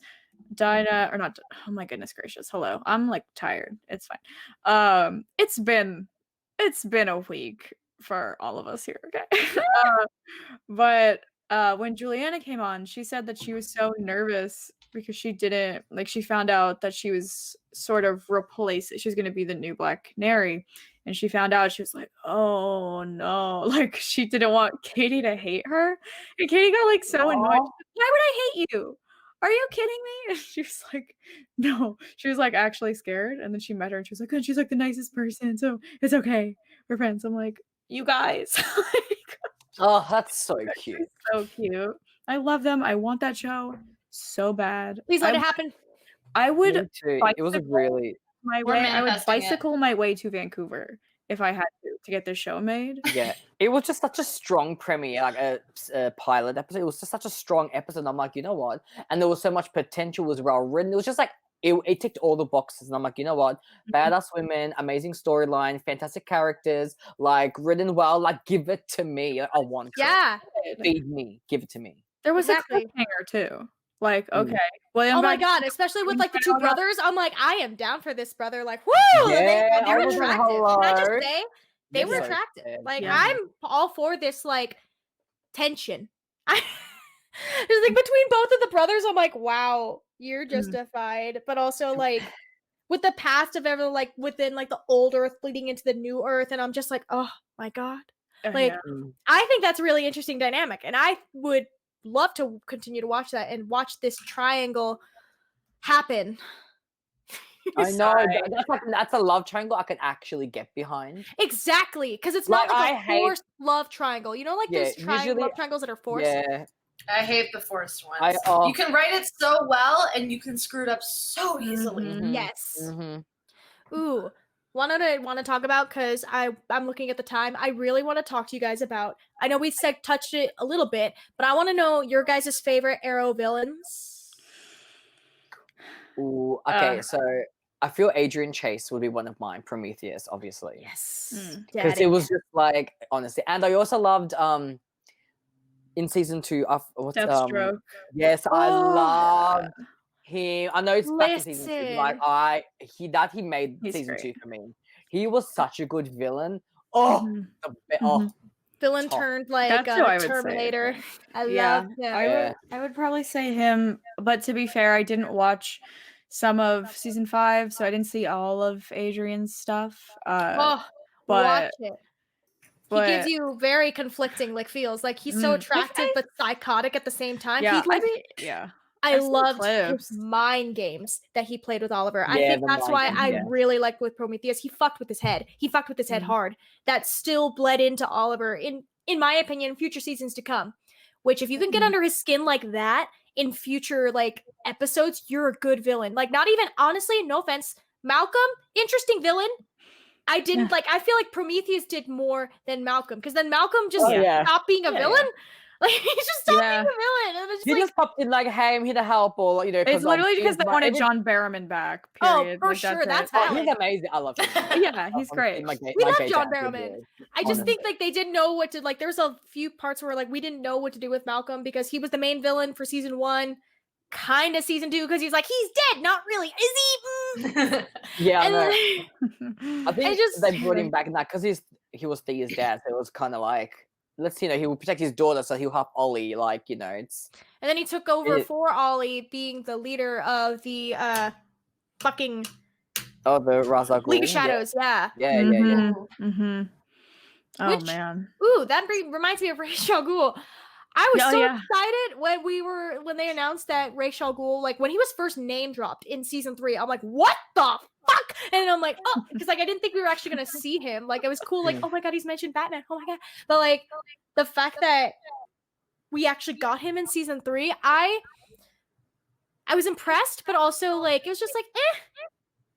Dinah or not, oh my goodness gracious. Hello. I'm like tired. It's fine. It's been a week for all of us here, okay? But when Juliana came on, she said that she was so nervous because she didn't like she found out that she was sort of she was going to be the new Black Canary, and she found out she was like, oh no, like she didn't want Katie to hate her, and Katie got like so annoyed. Aw. Why would I hate you? Are you kidding me? And she was like, no. She was like actually scared, and then she met her and she was like, and she's like the nicest person, so it's okay, we're friends. I'm like, you guys. Like, Oh, that's so cute. so cute. I love them. I want that show so bad. Please let it happen. I would Me too. It was a bicycle really my We're way. I would manifesting it. bicycle my way to Vancouver if I had to get this show made. yeah. It was just such a strong premiere, like a pilot episode. It was just such a strong episode. And I'm like, you know what? And there was so much potential, was well written. It was just like it ticked all the boxes, and I'm like, you know what? Badass women, amazing storyline, fantastic characters, like written well. Like, give it to me. Like, I want it. Yeah. Feed me. Give it to me. There was Exactly. a cliffhanger too. Like, Mm. okay, William. Oh my got- god, especially with like the two brothers. I'm like, I am down for this brother. Like, woo! Yeah, they I were was like, attractive. Can I just hello. say they were So attractive. sad. Like, Yeah. I'm all for this like tension. Just like between both of the brothers, I'm like, wow, you're justified. But also like with the past of ever like within like the old earth bleeding into the new earth, and I'm just like, oh my god. Like, yeah. Mm. I think that's a really interesting dynamic, and I would love to continue to watch that and watch this triangle happen. I know. Sorry. That's a love triangle I can actually get behind. Exactly, because it's not Like, like I a hate- forced love triangle. You know, like Yeah, those usually- love triangles that are forced. Yeah. I hate the forced ones. oh. You can write it so well, and you can screw it up so easily. Mhm. Yes. Mhm. Ooh, one I want to talk about because I'm looking at the time. I really want to talk to you guys about. I know we touched it a little bit, but I want to know your guys' favorite Arrow villains. Ooh, okay, so I feel Adrian Chase would be one of mine. Prometheus, obviously. Yes, Because it was just like, honestly. And I also loved in season 2, what's Deathstroke. yes, I Oh, loved him. I know it's back in season 2, but like Listen. he made He's season great. 2 for me. He was such a good villain. Oh, Mhm. oh, Villain top. turned like That's who I would say. Terminator. I Yeah, love him. Yeah. I would probably say him, but to be fair, I didn't watch some of season 5, so I didn't see all of Adrian's stuff. Oh, but watch it. but He gives you very conflicting like feels. Like he's so Mm. attractive but psychotic at the same time. yeah, He's like, I mean, yeah. I I've seen loved clips. his mind games that he played with Oliver. I Yeah, think the that's mind why games, I yeah. really liked with Prometheus. He fucked with his head. He fucked with his head Mhm. hard. That still bled into Oliver in my opinion, future seasons to come. Which if you can get Mhm. under his skin like that in future like episodes, you're a good villain. Like not even honestly, no offense, Malcolm, interesting villain. I didn't like. I feel like Prometheus did more than Malcolm because then Malcolm just Oh, yeah. stopped being a Yeah, villain. Like he's just stopped Yeah. being the villain. And it's He like, just popped in like, "Hey, I'm here to help," or It's literally because they wanted every- John Barrowman back. Oh, Period. for Like, sure, that's that's it. Oh, valid. he's amazing. I love him. Yeah, he's great. We love gay John dad, good Barrowman. boy. I just think Honestly. like they didn't know what to like. There's a few parts where like we didn't know what to do with Malcolm because he was the main villain for season 1, kind of season 2 because he's like he's dead, not really, is he? Yeah, I And know. then- I think just- they brought him back in that because he was Thea's dad, so it was kind of like, let's he will protect his daughter, so he'll help Ollie. Like it's And then he took over It- for Ollie, being the leader of the fucking the Ra's al Ghul. League of Shadows. Yeah. Yeah. Mm-hmm. Oh Which- man. Ooh, that reminds me of Ra's al Ghul. I was Oh, so yeah. excited when they announced that Ra's al Ghul, like when he was first name dropped in season 3. I'm like, what the fuck? And I'm like, oh, because like I didn't think we were actually gonna see him. Like it was cool. Like, oh my god, he's mentioned Batman. Oh my god. But like the fact that we actually got him in season 3, I was impressed, but also like it was just like,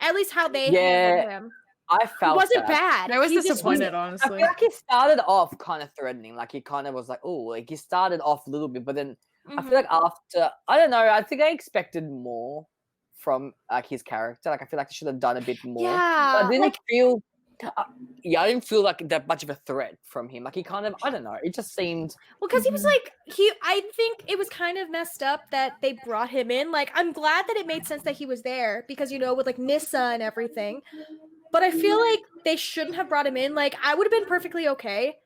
at least how they handled him. I It felt wasn't that. bad. I was He just disappointed, I honestly. feel like he started off kind of threatening. Like he kind of was like, oh, like he started off a little bit, but then I Mhm. feel like after, I don't know, I think I expected more from like his character. Like I feel like they should have done a bit more. But Yeah, I didn't like feel, I didn't feel like that much of a threat from him. Like he kind of, I don't know, it just seemed. well, because he was Mhm. like I think it was kind of messed up that they brought him in. Like I'm glad that it made sense that he was there because with like Nissa and everything. But I feel like they shouldn't have brought him in. Like I would have been perfectly okay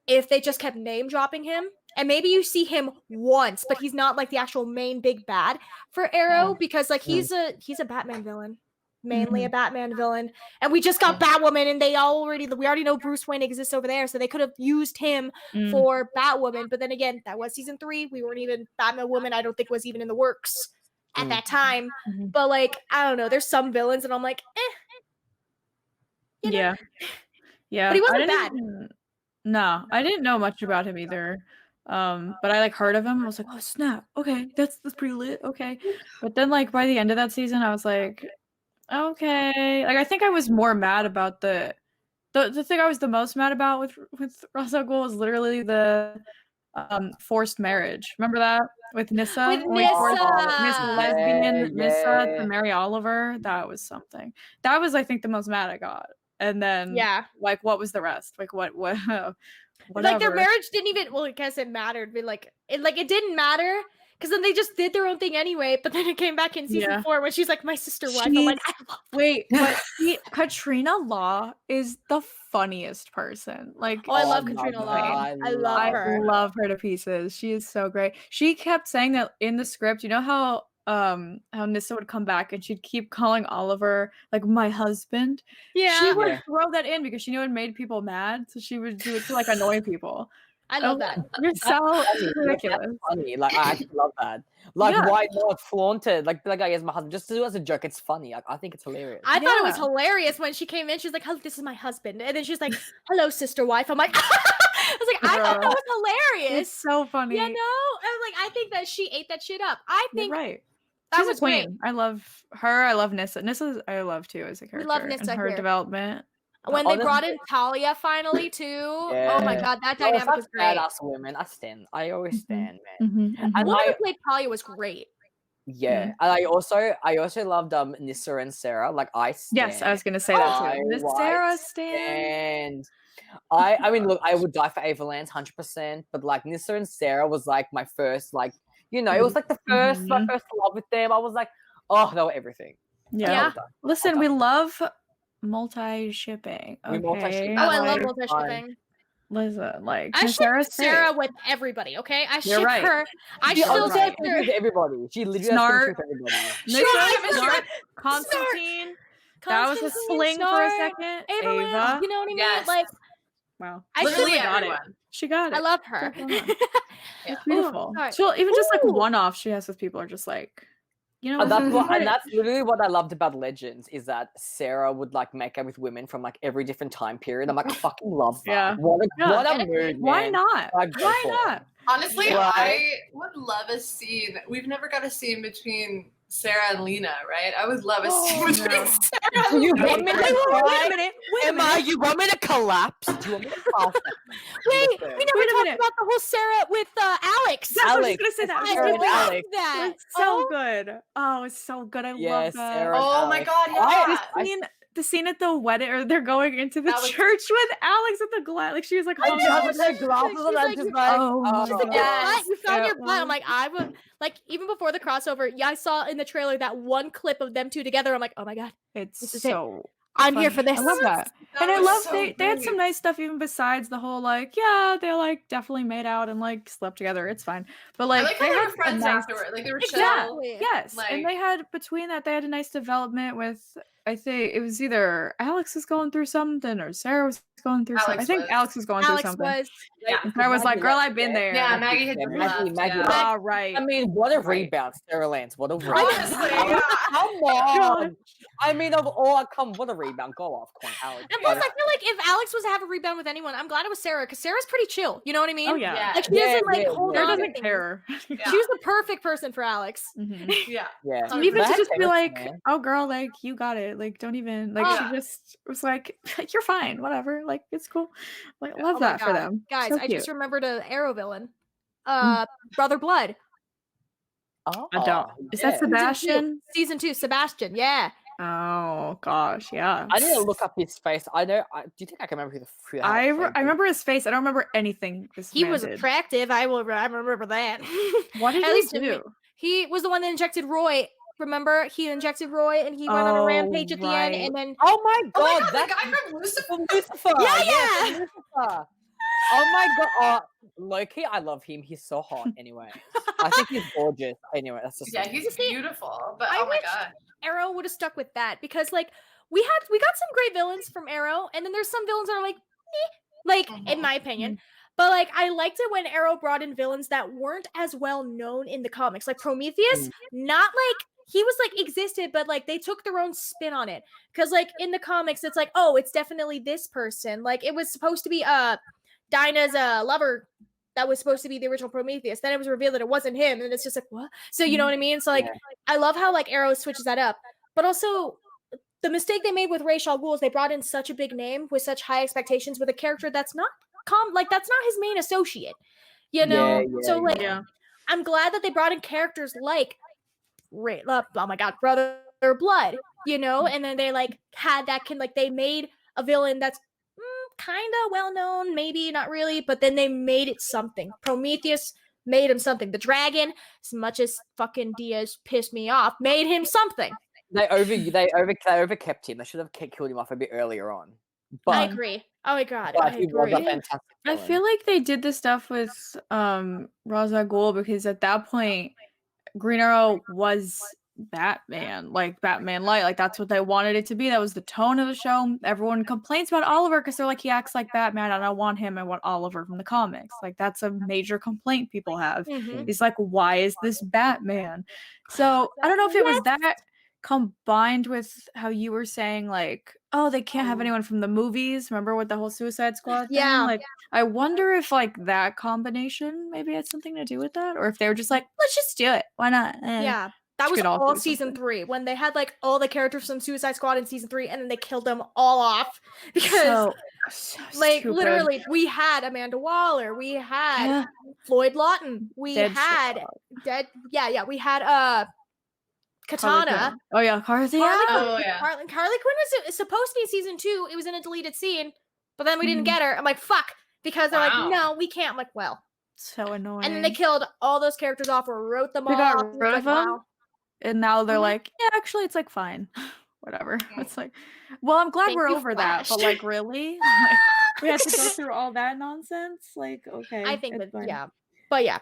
if they just kept name dropping him. And maybe you see him once, but he's not like the actual main big bad for Arrow because like he's a Batman villain. Mainly a Batman villain. And we just got Batwoman and we already know Bruce Wayne exists over there, so they could have used him Mm. for Batwoman. But then again, that was season 3. We weren't even Batman Woman, I don't think was even in the works at Mm. that time. Mhm. But like, I don't know, there's some villains and I'm like, you know? Yeah. Yeah. But he wasn't I bad. No, I didn't know much about him either. But I like heard of him. I was like, oh snap. Okay, that's pretty lit. Okay. But then like by the end of that season, I was like, okay. Like I think I was more mad about the thing I was the most mad about with Ra's al Ghul was literally the forced marriage. Remember that with Nissa? With When we forced Nissa! Miss Lesbian Nissa yeah. to marry Oliver. That was something. That was I think the most mad I got. And then Yeah. like what was the rest? Like what Like their whatever. marriage didn't even, well, I guess it mattered, but it didn't matter because then they just did their own thing anyway. But then it came back in season Yeah. 4 when she's like my sister wife. I'm like, She's- I love Wait, but Katrina Law is the funniest person. Like Oh, I love my Katrina God, Law. I love I her. love her to pieces. She is so great. She kept saying that in the script. You know how Nissa would come back and she'd keep calling Oliver like my husband. Yeah, She would Yeah. throw that in because she knew it made people mad, so she would do it to like annoy people. I love that. You're so Funny, ridiculous. That's funny. Like I actually love that. Like Yeah. why not flaunt it? Like I guess my husband just to do it as a joke. It's funny. I think it's hilarious. I thought it was Yeah. hilarious when she came in. She's like, "Hello, this is my husband," and then she's like, "Hello, sister wife." I'm like, I was like, I thought that Bro. was hilarious. It's so funny. You know, and like I think that she ate that shit up. I You're think right. that She's was a queen. great. I love her. I love Nissa. Nissa, I love too as a We character. love and Nissa her here. development. When they Honestly- brought in Talia finally too. Oh my Yeah. god, that No, it's dynamic like was great. badass women. I stand. I always Mhm. stand, man. Mm-hmm, And The woman I- who played Talia was great. Yeah, and I also loved Nissa and Sarah. Like I stand. Yes, I was gonna say that I too. Miss like Sarah Stan. And I mean, look, I would die for Ava Lance 100%, but like Nissa and Sarah was like my first, like it was like the first, my Mhm. first love with them. I was like, oh, they were everything. Yeah. Yeah. Listen, we love multi-shipping. We Okay. multi-ship. Oh, I love Like, multi-shipping. Listen, like I Miss ship Sarah's Sarah great. with everybody, okay? I You're ship right. her. I She still honestly has ship chemistry her. with everybody. She literally Snart. has chemistry with everybody. Nissa, Snart. Snart, Constantine. That was a Constantine, sling for a Snart, second. Ava, Lynn, Ava. you know what I mean? Yes. Like, Wow. I Literally ship her. got it. everyone. She got it. I love her. So fun. Yeah. It's beautiful. sorry. She'll even just like Ooh. one-off she has with people are just like, you know, And that's what, what- and that's literally what I loved about Legends is that Sarah would like make out with women from like every different time period. I'm like, I fucking love that. Yeah. What a Yeah. what a mood, why man. not? Like, go Why for it. not? Honestly, Right. I would love a scene. We've never got a scene between Sarah and Lena, right? I would love a scene Oh, between no. Sarah Do and you Lena. want me to Wait a collapse? minute. Wait a Emma, minute. you want me to collapse? Do you want me to pass that? Wait, Listen. we never Wait a talked minute. about the whole Sarah with Alex. That's what I was Alex, gonna say. That it's was I Sarah gonna and be love Alex. that. It's so Oh, good. Oh, it's so good. I love Yes, that. Sarah and Oh my Alex. god, yeah. The scene at the wedding, or they're going into the That was- church with Alex at the glass. Like she was like, I hung just out. had her glasses on. She's I'm like, just like, oh my she's like, God. your Yes, butt. You found it your butt. I'm was. like, I would like even before the crossover. Yeah, I saw in the trailer that one clip of them two together. I'm like, oh my god, It's This is it. so. I'm here funny. for this. I love that. That And I was love so they had some great. nice stuff even besides the whole like, yeah, they like definitely made out and like slept together. It's fine. But I like like they how they had were a friends nice afterward. Like they were chill. Exactly. Yes. Like- And they had between that they had a nice development with I think it was either Alex was going through something or Sarah was going through something. I Alex think was. Alex was going Alex through something. was. Yeah. And Sarah was like, girl, I've been there. Yeah, Maggie had Yeah, just Maggie- left. Maggie yeah. left. Ah, right. I mean, what a Right. rebound, Sarah Lance. What a rebound. Honestly, yeah. Come on. I mean, of all, what a rebound. Go off, Queen Alex. And plus, I feel like if Alex was to have a rebound with anyone, I'm glad it was Sarah because Sarah's pretty chill. You know what I mean? Oh yeah. Yeah. Like she Yeah, doesn't like yeah, hold yeah. Sarah on to doesn't things. care. Yeah. She was the perfect person for Alex. Mhm. Yeah. Yeah. And Even They to had just be chemistry, like, man. oh girl, like you got it. Like don't even like Yeah. she just was like, you're fine, whatever. Like it's cool. Like I love Oh my that for God. them. Guys, So I cute. just remembered a Arrow villain. Brother Blood. Oh, I don't. Is that yeah. Sebastian? Season 2, Sebastian. Yeah. Oh gosh, yeah. I need to look up his face. I know. Do you think I can remember who the I remember his face. I don't remember anything. This He man was did. attractive. I remember that. What did At he least in do? He was the one that injected Roy. Remember? He injected Roy and he went on a Oh, rampage at the end right. and then Oh my Oh my god, god, the that's guy from Lucifer. from Lucifer. Yeah, from Lucifer. Oh my god. Loki, I love him. He's so hot. Anyway, I think he's gorgeous. Anyway, that's just Yeah, he's beautiful. But I oh my wish- god. Arrow would have stuck with that because like we got some great villains from Arrow and then there's some villains that are like like in Mhm. my opinion. But like I liked it when Arrow brought in villains that weren't as well known in the comics. Like Prometheus, not like he was like existed, but like they took their own spin on it. Cause like in the comics, it's like, oh, it's definitely this person. Like it was supposed to be Dinah's lover that was supposed to be the original Prometheus. Then it was revealed that it wasn't him, and it's just like, what? So you know what I mean? So like Yeah. I love how like Arrow switches that up. But also the mistake they made with Ra's al Ghul is they brought in such a big name with such high expectations with a character that's not that's not his main associate. You know? So like Yeah. I'm glad that they brought in characters like oh my god, Brother Blood, you know, and then they like had that they made a villain that's kind of well known, maybe not really, but then they made it something. Prometheus made him something. The dragon, as much as fucking Diaz pissed me off, made him something. They overkept him. They should have killed him off a bit earlier on. But I agree. Oh my god, but I he was a agree. fantastic I villain. feel like they did this stuff with Ra's al Ghul because at that point Green Arrow was Batman, like Batman Light, like that's what they wanted it to be. That was the tone of the show. Everyone complains about Oliver because they're like, he acts like Batman. I don't want him. I want Oliver from the comics. Like that's a major complaint people have. Mhm. It's like, why is this Batman? So I don't know if it was that combined with how you were saying like, oh, they can't have anyone from the movies. Remember with the whole Suicide Squad thing? Yeah. Like I wonder if like that combination maybe had something to do with that, or if they were just like, let's just do it. Why not? Yeah. That Just was could all all do season something. 3 when they had like all the characters from Suicide Squad in season 3 and then they killed them all off because So like stupid. literally we had Amanda Waller, we had Yeah. Floyd Lawton, we Dead had we had Harley Katana. Quinn. Oh yeah, Harley. Harley Yeah. Quinn, Oh, yeah. Harley Quinn was supposed to be in season 2. It was in a deleted scene, but then we didn't Mhm. get her. I'm like, fuck, because they're Wow. like, no, we can't. I'm like, well, So annoying. and then they killed all those characters off or wrote them They all got off. It's rid like, of them? wow. And now they're Mhm. like, yeah, actually, it's like fine, whatever. It's like, well, I'm glad Thank we're you, over that, but Flash. like, really, like, we have to go through all that nonsense. Like, okay, I think it's that fine. yeah, but yeah.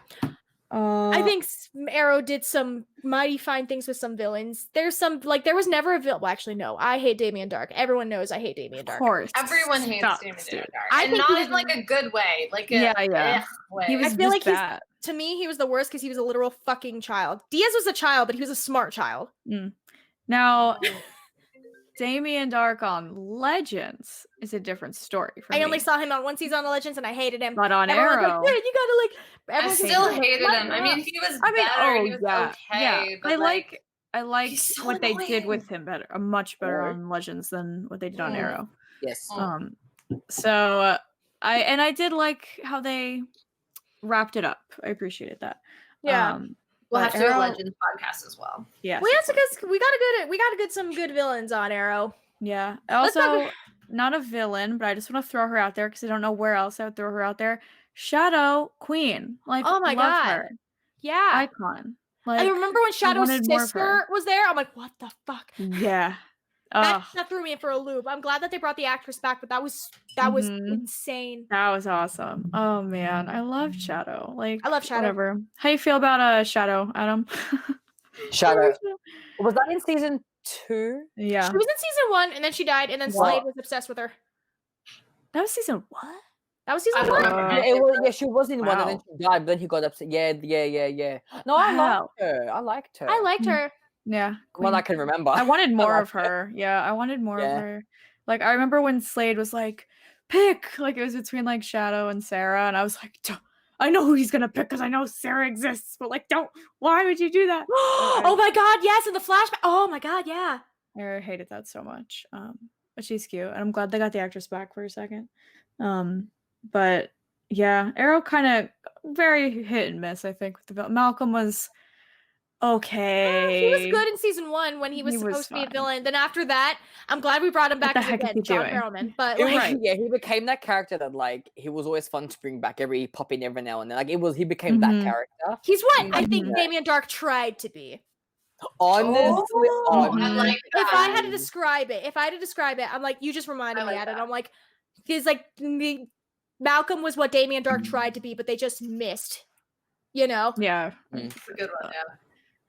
I Uh, think Arrow did some mighty fine things with some villains. There's some there was never a villain. Well, actually, no. I hate Damien Dark. Everyone knows I hate Damien of Dark. course, Everyone hates Stop, Damon dude. Dark. I And think not he in was- like a good way. Like a Yeah. way. He was I feel just like he's- bad. To me, he was the worst because he was a literal fucking child. Diaz was a child, but he was a smart child. Now, Damien Dark on Legends is a different story for me. I only saw him on one season on the Legends, and I hated him. but on Everyone was Arrow, like, dude, you gotta I everyone still was like, hated "What him. I the mean, fuck?" he was I mean, better. He was okay. yeah. But liked He's so what they did annoying. with him better, much better Right. on Legends than what they did on Mm. Arrow. Yes. So I did like how they wrapped it up. I appreciated that. Yeah. We'll but have to do a Arrow- Legends podcast as well. Yes, We of had course. we got a good some good villains on Arrow. Yeah. Let's talk Also, not a villain, but I just want to throw her out there because I don't know where else I would throw her out there. Shadow Queen. Like, Oh my love God. her. Yeah. Icon. Like, I remember when Shadow's wanted more of her. sister was there. I'm like, what the fuck? Yeah. That threw me for a loop. I'm glad that they brought the actress back, but that was Mhm. insane. That was awesome. Oh man, I love Shadow. Like, I love Shadow. Whatever. How you feel about Shadow, Adam? Shadow. Was that in season 2? Yeah. She was in season 1, and then she died, and then What? Slade was obsessed with her. That was season what? That was season I don't 1. remember. Yeah, it was. Yeah, she was in one, and then Wow. she died. But then he got upset. Yeah. No, I Wow. liked her. I liked her. I liked her. Yeah. Well, Queen. I can remember. I wanted more liked of her. Yeah, I wanted more of Yeah. her. Like, I remember when Slade was like, pick. Like, it was between like Shadow and Sarah, and I was like, I know who he's gonna pick because I know Sarah exists. But like, why would you do that? Oh my God, yes, in the flashback. Oh my God, yeah. I hated that so much. But she's cute, and I'm glad they got the actress back for a second. But yeah, Arrow kind of very hit and miss. I think with the Malcolm was okay. He was good in season 1 when he was He was supposed to be a fine. villain. Then after that, I'm glad we brought him What back the because heck is again, he John doing? Perlman. But It like, was, Right. yeah, he became that character that like he was always fun to bring back every pop in every now and then. Like he became that Mhm. character. he's what I think Mhm. Damien Dark tried to be. Honestly, Mhm. I like If I had to that. describe it, I'm like, you just reminded I me like at it. that. I'm like, he's like Malcolm was what Damien Dark tried to be, but they just missed. You know? Yeah. Mm. It's a good one, yeah.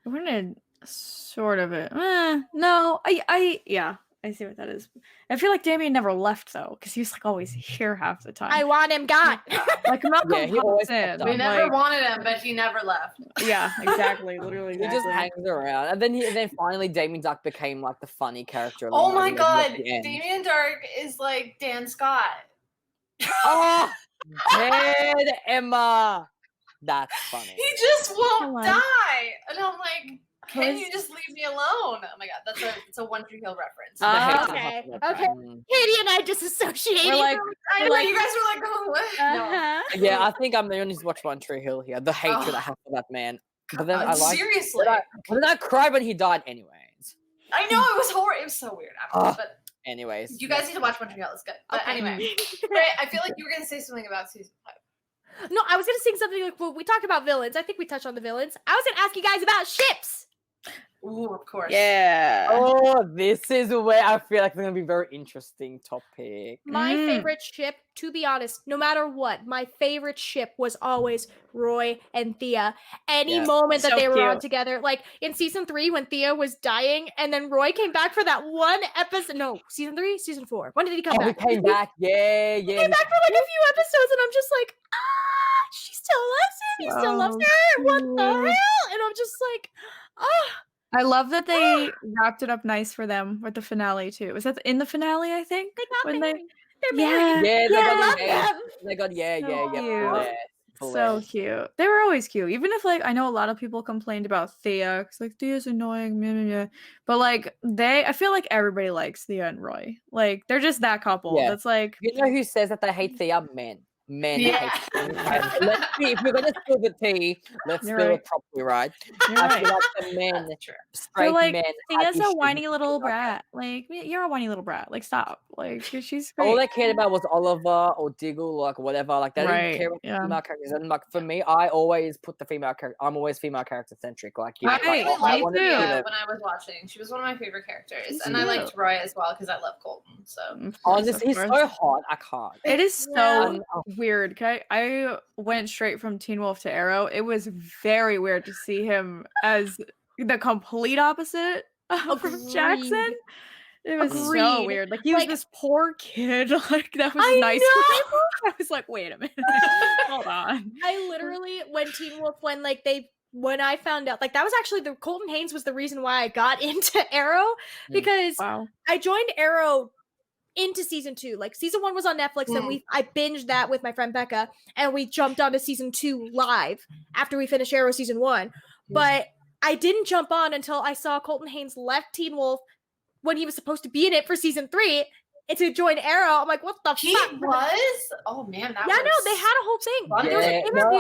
I wanted sort of it. No, I see what that is. I feel like Damien never left though, because he was like always here half the time. I want him gone. Like Malcolm Yeah, he always pops in. popped up. We never like, wanted him, but he never left. yeah, exactly. Literally, He exactly. just hangs around, and then finally Damien Duck became like the funny character. Oh my along, like, God, at the end. Damien Dark is like Dan Scott. Oh, dead Emma. That's funny. He just won't Hello. die, and I'm like, can Who's- you just leave me alone? Oh my God, it's a One Tree Hill reference. The hate Ah, to okay, Hufflepuff guy. okay. Katie and I disassociated. We're like, I know like- you guys were like, oh, what? No. uh-huh. Yeah, I think I'm the only one who's watched One Tree Hill here. The hatred I have for that man. But then I like. Seriously, But then I cried when he died. Anyways. I know it was horrible. It was so weird. But Anyways. you guys need to watch One Tree Hill. It's good. But Okay. anyway, Brit, I feel like you were gonna say something about season 5. No, I was gonna say something like, well, we talked about villains. I think we touched on the villains. I was gonna ask you guys about ships. Ooh, of course. Yeah. Oh, this is where I feel like it's gonna be a very interesting topic. My Mm. favorite ship, to be honest, no matter what, my favorite ship was always Roy and Thea. Any Yes. moment that So they were on cute. together, like in season 3 when Thea was dying, and then Roy came back for that one episode. No, season 3, season 4. When did he come Oh, he back? came back. Yeah. He came back for like a few episodes, and I'm just like, she still loves him. He still loves her. What the hell? And I'm just like, I love that they wrapped it up nice for them with the finale too. Was that in the finale? I think they got when married. They're Yeah. married. Yeah, they I got love engaged. them. They got So cute. bless. so cute. They were always cute. Even if like I know a lot of people complained about Thea because like Thea's annoying, meh, meh, meh. But like I feel like everybody likes Thea and Roy. Like they're just that couple. Yeah. That's like You know who says that they hate Thea? Men. Men Yeah. hate Thea. Let's see, if we're gonna spill the tea, let's You're spill right. it properly, right? you're I right. feel like the men, That's true. straight They're like men, have Thea's a issues whiny with little Thea. brat. Like you're a whiny little brat. Like stop. Like she's All great. they cared about was Oliver or Diggle, like whatever. Like they didn't Right, care about yeah. female characters. And like for me, I always put the female character. I'm always female character centric. Like you know, I like, Right, really I liked wanna me see too. Thea the- when I was watching. She was one of my favorite characters, She's and I liked cute. Roy as well because I love Colton. So Of course, Honestly, of he's course. so hot. I can't. It is Yeah. so weird. Okay, I went straight from Teen Wolf to Arrow. It was very weird to see him as the complete opposite from Jackson. Agreed. It was so Agreed. weird. Like he was Like- this poor kid. Like that was I nice know. for people. I was like, wait a minute, hold on. I literally when Teen Wolf when I found out that was actually the Colton Haynes was the reason why I got into Arrow because Wow. I joined Arrow into season 2. Like season 1 was on Netflix and I binged that with my friend Becca and we jumped onto season 2 live after we finished Arrow season 1. But I didn't jump on until I saw Colton Haynes left Teen Wolf when he was supposed to be in it for season 3 and to join Arrow. I'm like, what the He fuck? was? Oh man, that Yeah, was no, they had a whole thing. fun. There was an Yeah, interview. no,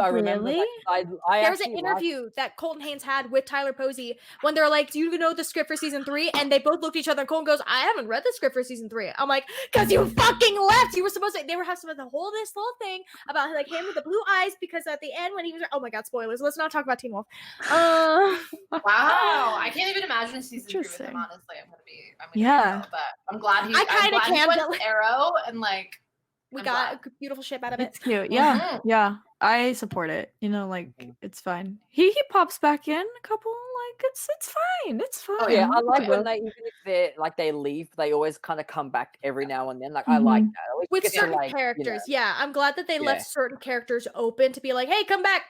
I remember Really? that. I There was an actually interview that Colton Haynes had with Tyler Posey when they're like, do you know the script for season 3? And they both looked at each other and Colton goes, I haven't read the script for season 3. I'm like, because you fucking left. You were supposed to, they were having this whole thing about like him with the blue eyes because at the end when he was, oh my God, spoilers. Let's not talk about Teen Wolf. Wow, I can't even imagine season 3 with him. Interesting. Honestly, I'm gonna Yeah. go, but I'm glad he. I I'm kinda glad he can, went but, to Arrow and like we I'm got glad. a beautiful ship out of it. It's cute. Yeah. Mhm. Yeah. I support it. You know, like Mhm. it's fine. He pops back in a couple, like it's fine. It's fine. Oh yeah, I like Okay. when they, even if they leave, they always kind of come back every now and then. Like I like Mhm. that. At least With you get to, certain like, characters, yeah. I'm glad that they Yeah. left certain characters open to be like, hey, come back.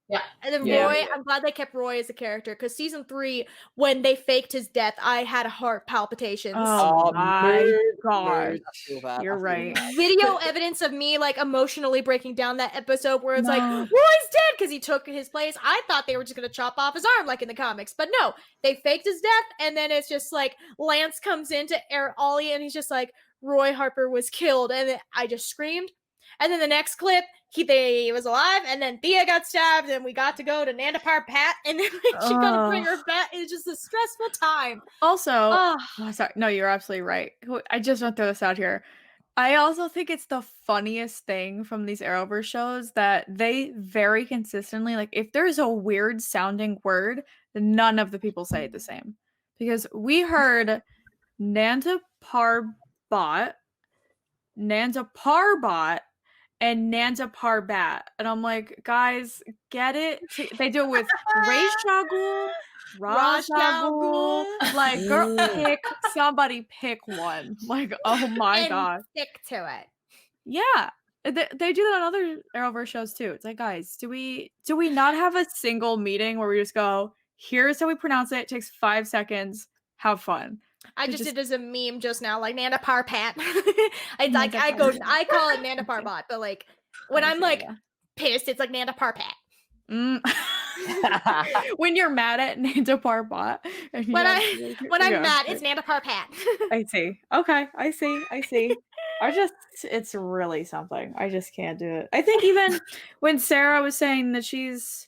Yeah. And then Yeah. Roy, I'm glad they kept Roy as a character because season 3, when they faked his death, I had heart palpitations. Oh my mood, gosh. mood. I feel that. You're I feel right. that. Video evidence of me like emotionally breaking down that episode where it's like, No. Roy's dead because he took his place. I thought they were just gonna chop off his arm like in the comics, but no, they faked his death, and then it's just like Lance comes into Ollie and he's just like, Roy Harper was killed, and then I just screamed. And then the next clip, he was alive, and then Thea got stabbed, and we got to go to Nandapar Pat, and then like, she got to bring her back. It's just a stressful time. Also, Oh, sorry. No, you're absolutely right. I just want to throw this out here. I also think it's the funniest thing from these Arrowverse shows that they very consistently, like, if there's a weird sounding word, none of the people say it the same. Because we heard Nanda Parbat, Nanda Parbat, and Nanda Parbat. And I'm like, guys, get it? They do it with Ra's al Ghul, Ra's al Ghul. Like, girl, somebody pick one. Like, oh my and god. stick to it. Yeah. They do that on other Arrowverse shows too. It's like, guys, do we not have a single meeting where we just go, here's how we pronounce it, takes 5 seconds, have fun. I It just just- did as a meme just now, like Nanda Parpat. I Nanda I call it Nanda Parbat, but like when I'm like yeah. pissed, it's like Nanda Parpat. When you're mad at Nanda Parbat. When I'm mad, it's Nanda Parpat. I see. Okay, I see. It's really something. I just can't do it. I think even when Sarah was saying that she's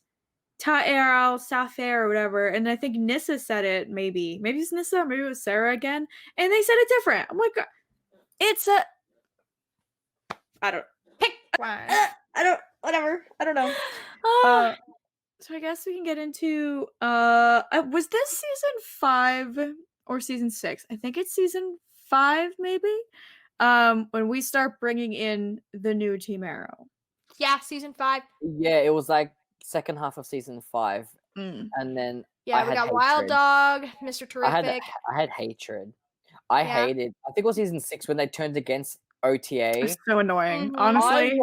Ta'ero, Safair, or whatever, and I think Nissa said it, maybe it's Nissa, maybe it was Sarah again, and they said it different. I'm like, it's a, I don't, whatever, I don't know. So I guess we can get into, was this season 5 or season 6? I think it's season 5, maybe, when we start bringing in the new Team Arrow. Yeah, season 5. Yeah, it was like second half of season 5, Mm. and then Yeah, I we had got Wild hatred. Dog, Mr. I Terrific. had hatred. I Yeah. hated. I think it was season 6 when they turned against OTA. It's so annoying, Mhm. honestly.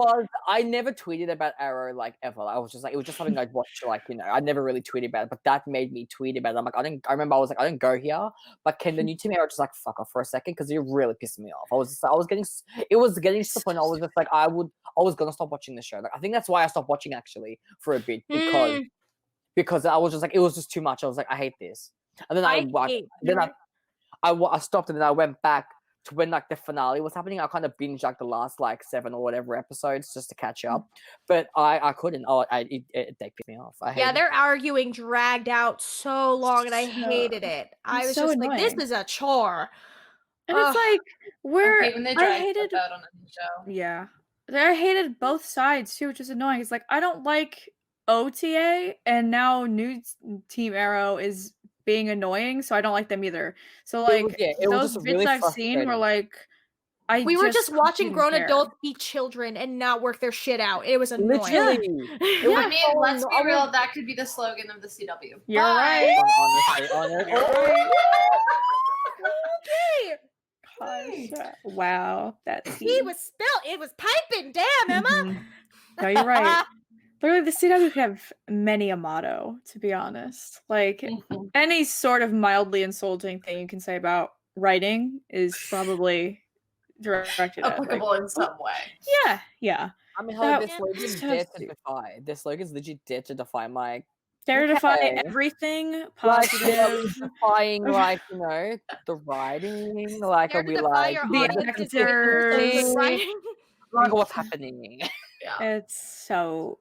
I never tweeted about Arrow like ever. I was just like, it was just something I'd watch, like, you know, I never really tweeted about it, but that made me tweet about it. I'm like, I remember I was like, I didn't go here, but can the new Team Arrow just like fuck off for a second? Because you're really pissing me off. It was getting to the point I was just like, I was gonna stop watching the show. Like, I think that's why I stopped watching actually for a bit, because I was just like, it was just too much. I was like, I hate this. And then I stopped, and then I went back to when like the finale was happening. I kind of binged like the last like 7 or whatever episodes just to catch up, but I couldn't. They pissed me off. Their arguing dragged out so long, and I So- hated it. I was so just like, this annoying. is a chore. And it's like, I hate when they I drag hated, stuff out on a show. yeah, I hated both sides too, which is annoying. It's like, I don't like OTA, and now new Team Arrow is being annoying, so I don't like them either. So like, it was those just bits really I've seen were frustrating. like, We were just watching didn't grown care. adults be children and not work their shit out. It was annoying. Literally. It was I mean, so let's be annoying. real. That could be the slogan of the CW. You're But- right. Honestly. Okay. Gosh, wow, that He scene. was spilled. It was piping. Damn, Emma. Mhm. No, you're right. Literally, the CW could have many a motto, to be honest. Like, Mhm. any sort of mildly insulting thing you can say about writing is probably directed at. Like, applicable in some way. yeah. I mean, That this slogan's was so dead to stupid. defy. This slogan's legit dead to defy my Dare to defy Okay. everything Like, positive. defying, like, you know, the writing. Like, Dare are to we defy like your the audience and figures of actors. writing. like what's happening? Yeah.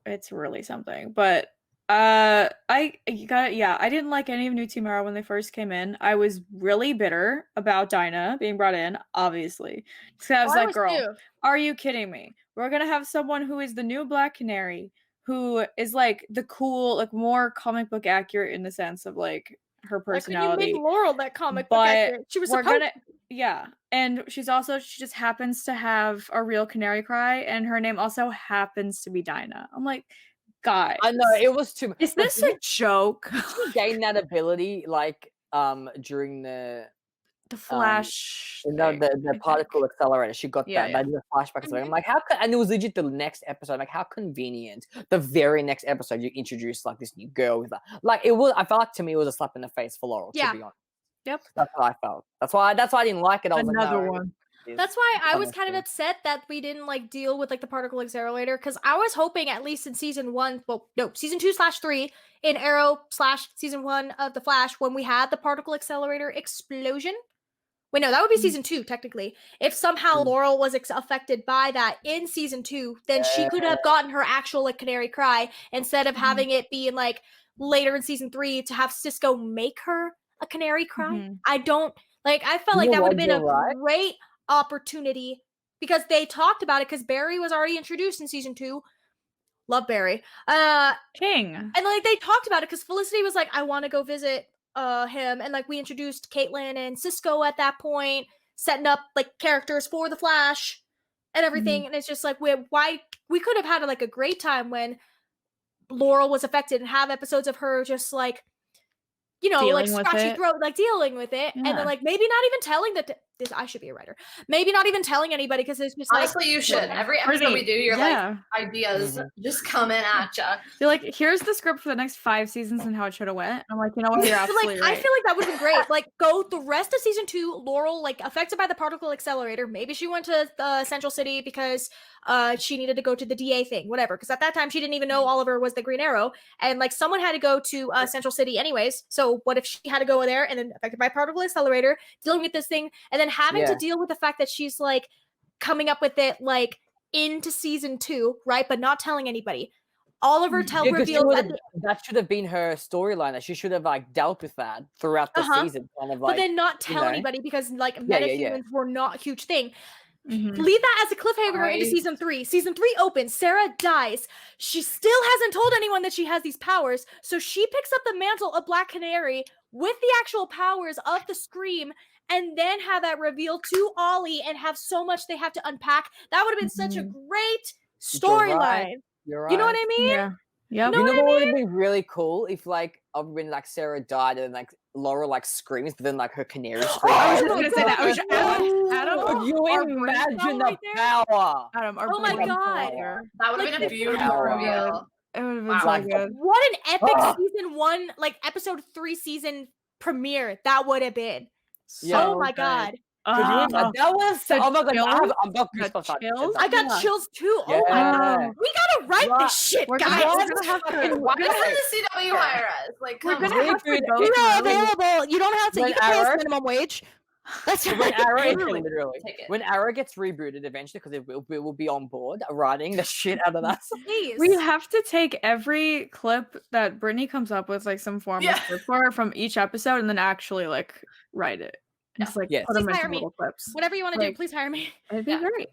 It's really something. But I didn't like any of New Team Arrow when they first came in. I was really bitter about Dinah being brought in, obviously. So I was like, girl, too. are you kidding me? We're gonna have someone who is the new Black Canary, who is like the cool, like more comic book accurate in the sense of like her Like when you personality. made Laurel that comic book But accurate. She was we're supposed gonna yeah. And she just happens to have a real canary cry, and her name also happens to be Dinah. I'm like, guys, I know it was too much. is this a joke? She gained that ability like during the Flash you know, thing, the particle accelerator. She got Yeah, that. yeah. They did a flashback. So I'm like, how could, and it was legit the next episode. Like, how convenient. The very next episode, you introduced like this new girl with that. Like, it was. I felt like to me, it was a slap in the face for Laurel. Yeah. To be honest. Yep. That's what I felt. That's why I didn't like it. I was Another like, no, one. That's why I was kind of honestly. upset that we didn't like deal with like the particle accelerator, because I was hoping at least in season 1, well, no, season 2/3 in Arrow / season 1 of the Flash, when we had the particle accelerator explosion. Wait, no, that would be season 2 technically. If somehow Laurel was affected by that in season 2, then she could have gotten her actual like canary cry instead of having it be in like later in season 3 to have Cisco make her a canary cry. I don't like. I felt You like know that would what, have been you're a right. great opportunity because they talked about it because Barry was already introduced in season 2. Love Barry. King. And like they talked about it because Felicity was like, I want to go visit him, and like we introduced Caitlin and Cisco at that point, setting up like characters for the Flash and everything. And it's just like why we could have had like a great time when Laurel was affected and have episodes of her just like, you know, like Dealing with scratchy it. throat, like dealing with it, and Yeah. then like maybe not even telling this. I should be a writer. Maybe not even telling anybody because it's just like Honestly, you should. Every episode we do, you're like ideas just coming at ya. You're like, here's the script for the next 5 seasons and how it should have went. I'm like, you know what? You're But, absolutely like, right. I feel like that would have been great. Like, go the rest of season 2, Laurel, like, affected by the particle accelerator. Maybe she went to the Central City because she needed to go to the DA thing, whatever. Because at that time, she didn't even know Oliver was the Green Arrow. And, like, someone had to go to Central City anyways. So what if she had to go there and then affected by particle accelerator, dealing with this thing, and then having to deal with the fact that she's, like, coming up with it, like, into season 2, right? But not telling anybody. Oliver reveals that should have been her storyline. That she should have like dealt with that throughout the season, kind of like. But then not tell anybody because like metahumans were not a huge thing. Mhm. Leave that as a cliffhanger into season 3. Season 3 opens. Sarah dies. She still hasn't told anyone that she has these powers, so she picks up the mantle of Black Canary with the actual powers of the Scream, and then have that reveal to Ollie and have so much they have to unpack. That would have been such a great storyline. You're right. You know what I mean? Yeah. Yep. You know what would have been really cool if like when like Sarah died and like Laura like screams, but then like her canary screams. I was just gonna say that. Adam, could you imagine the power? Adam, Oh my god. That would have been a beautiful reveal. It would have been so good. What an epic season 1, like episode 3 season premiere that would have been. Oh my god. That was oh my god! I'm got goosebumps. I got chills too. Yeah. Oh my god. We gotta write this shit, We're guys. gonna have to. Why doesn't the CW hire us? Like, We're come gonna on. have to go You're through. available. You don't have to. When You can pay us Arrow- minimum wage. That's when right. Arrow Take it. when Arrow gets rebooted eventually, because we will be on board writing the shit out of that. Please. We have to take every clip that Brittany comes up with, like some form of script for from each episode, and then actually like write it. Just like put them Please hire into me. little clips. Whatever you want to do, Like, please hire me. It'd be great.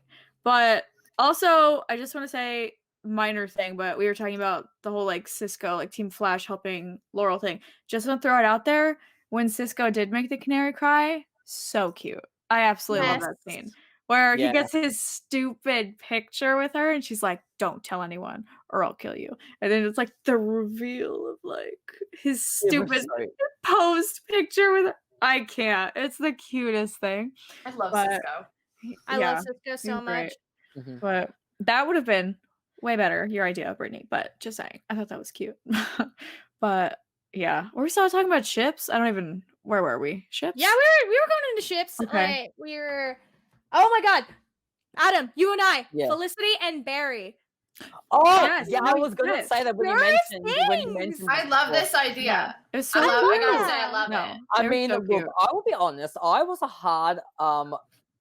But also, I just want to say minor thing, but we were talking about the whole like Cisco, like Team Flash helping Laurel thing. Just want to throw it out there. When Cisco did make the canary cry, so cute. I absolutely love that scene. Where he gets his stupid picture with her and she's like, don't tell anyone or I'll kill you. And then it's like the reveal of like his stupid posed picture with her. I can't. It's the cutest thing. I love Cisco. I love Cisco so much. But that would have been way better, your idea, Brittany. But just saying, I thought that was cute. But yeah, were we still talking about ships? I don't even. Where were we? Ships? Yeah, we were going into ships. Okay. We were. Oh my god, Adam, you and I, Yeah. Felicity and Barry. Oh, Yes, yeah, no, I was gonna yes. say that when you There are mentioned things. it I love before. this idea. Yeah. It was I so love. I gotta cute. say, I love No, it. I they were mean, so look, cute. I will be honest. I was a hard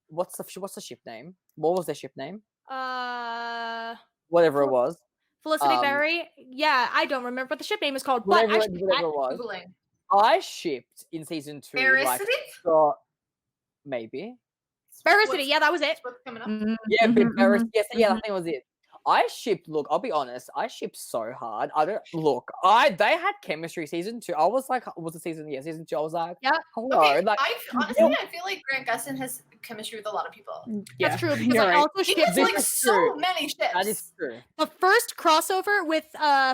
what's the ship name? What was their ship name? Whatever it was. Felicity Um, Berry. Yeah, I don't remember what the ship name is called, but Whatever I it, should whatever it was. Googling. I shipped in season 2 like Veracity? Scott, maybe. Veracity. Yeah, that was it. What's coming up? Yeah, but Varys, yes, yeah, I mhm. think it was it. I shipped. Look, I'll be honest. I shipped so hard. I don't look. They had chemistry season 2. I was like, was the season? Yeah, season 2. I was like, Yeah. hello. Okay, Like, honestly, I feel like Grant Gustin has chemistry with a lot of people. Yeah, That's true because you're I right. also He shipped gets This like is so true. many ships. that is true. the first crossover with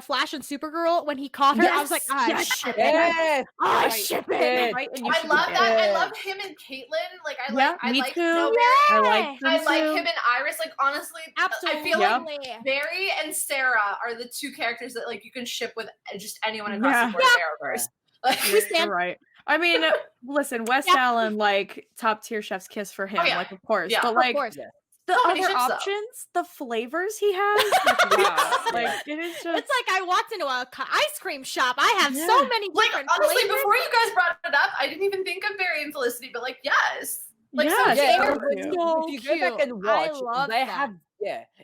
Flash and Supergirl when he caught her. I was like, Yes, I yes, ship it. Yes, I right. ship You're it. right, and you I should love do that. I Yeah. love him and Caitlyn. Like I Yeah, like. I me like too. Snowberry. I like them I like too. him and Iris. Like honestly, Absolutely. I feel Yep. like Barry and Sarah are the two characters that like you can ship with just anyone across Yeah. the board of Arrowverse. Like, You're right. I mean, listen, West Yeah. Allen, like top tier chef's kiss for him, yeah. like of course, Yeah. but Of like course. Yeah. the So many other ships, though. options, the flavors he has, like, wow, like it is just. It's like I walked into a ice cream shop. I have so Yeah. many like different honestly, flavors. before you guys brought it up, I didn't even think of Barry and Felicity, but like yes, like yeah, so Yeah, so cute. cute. So if you go back cute. and I watch, love they that. have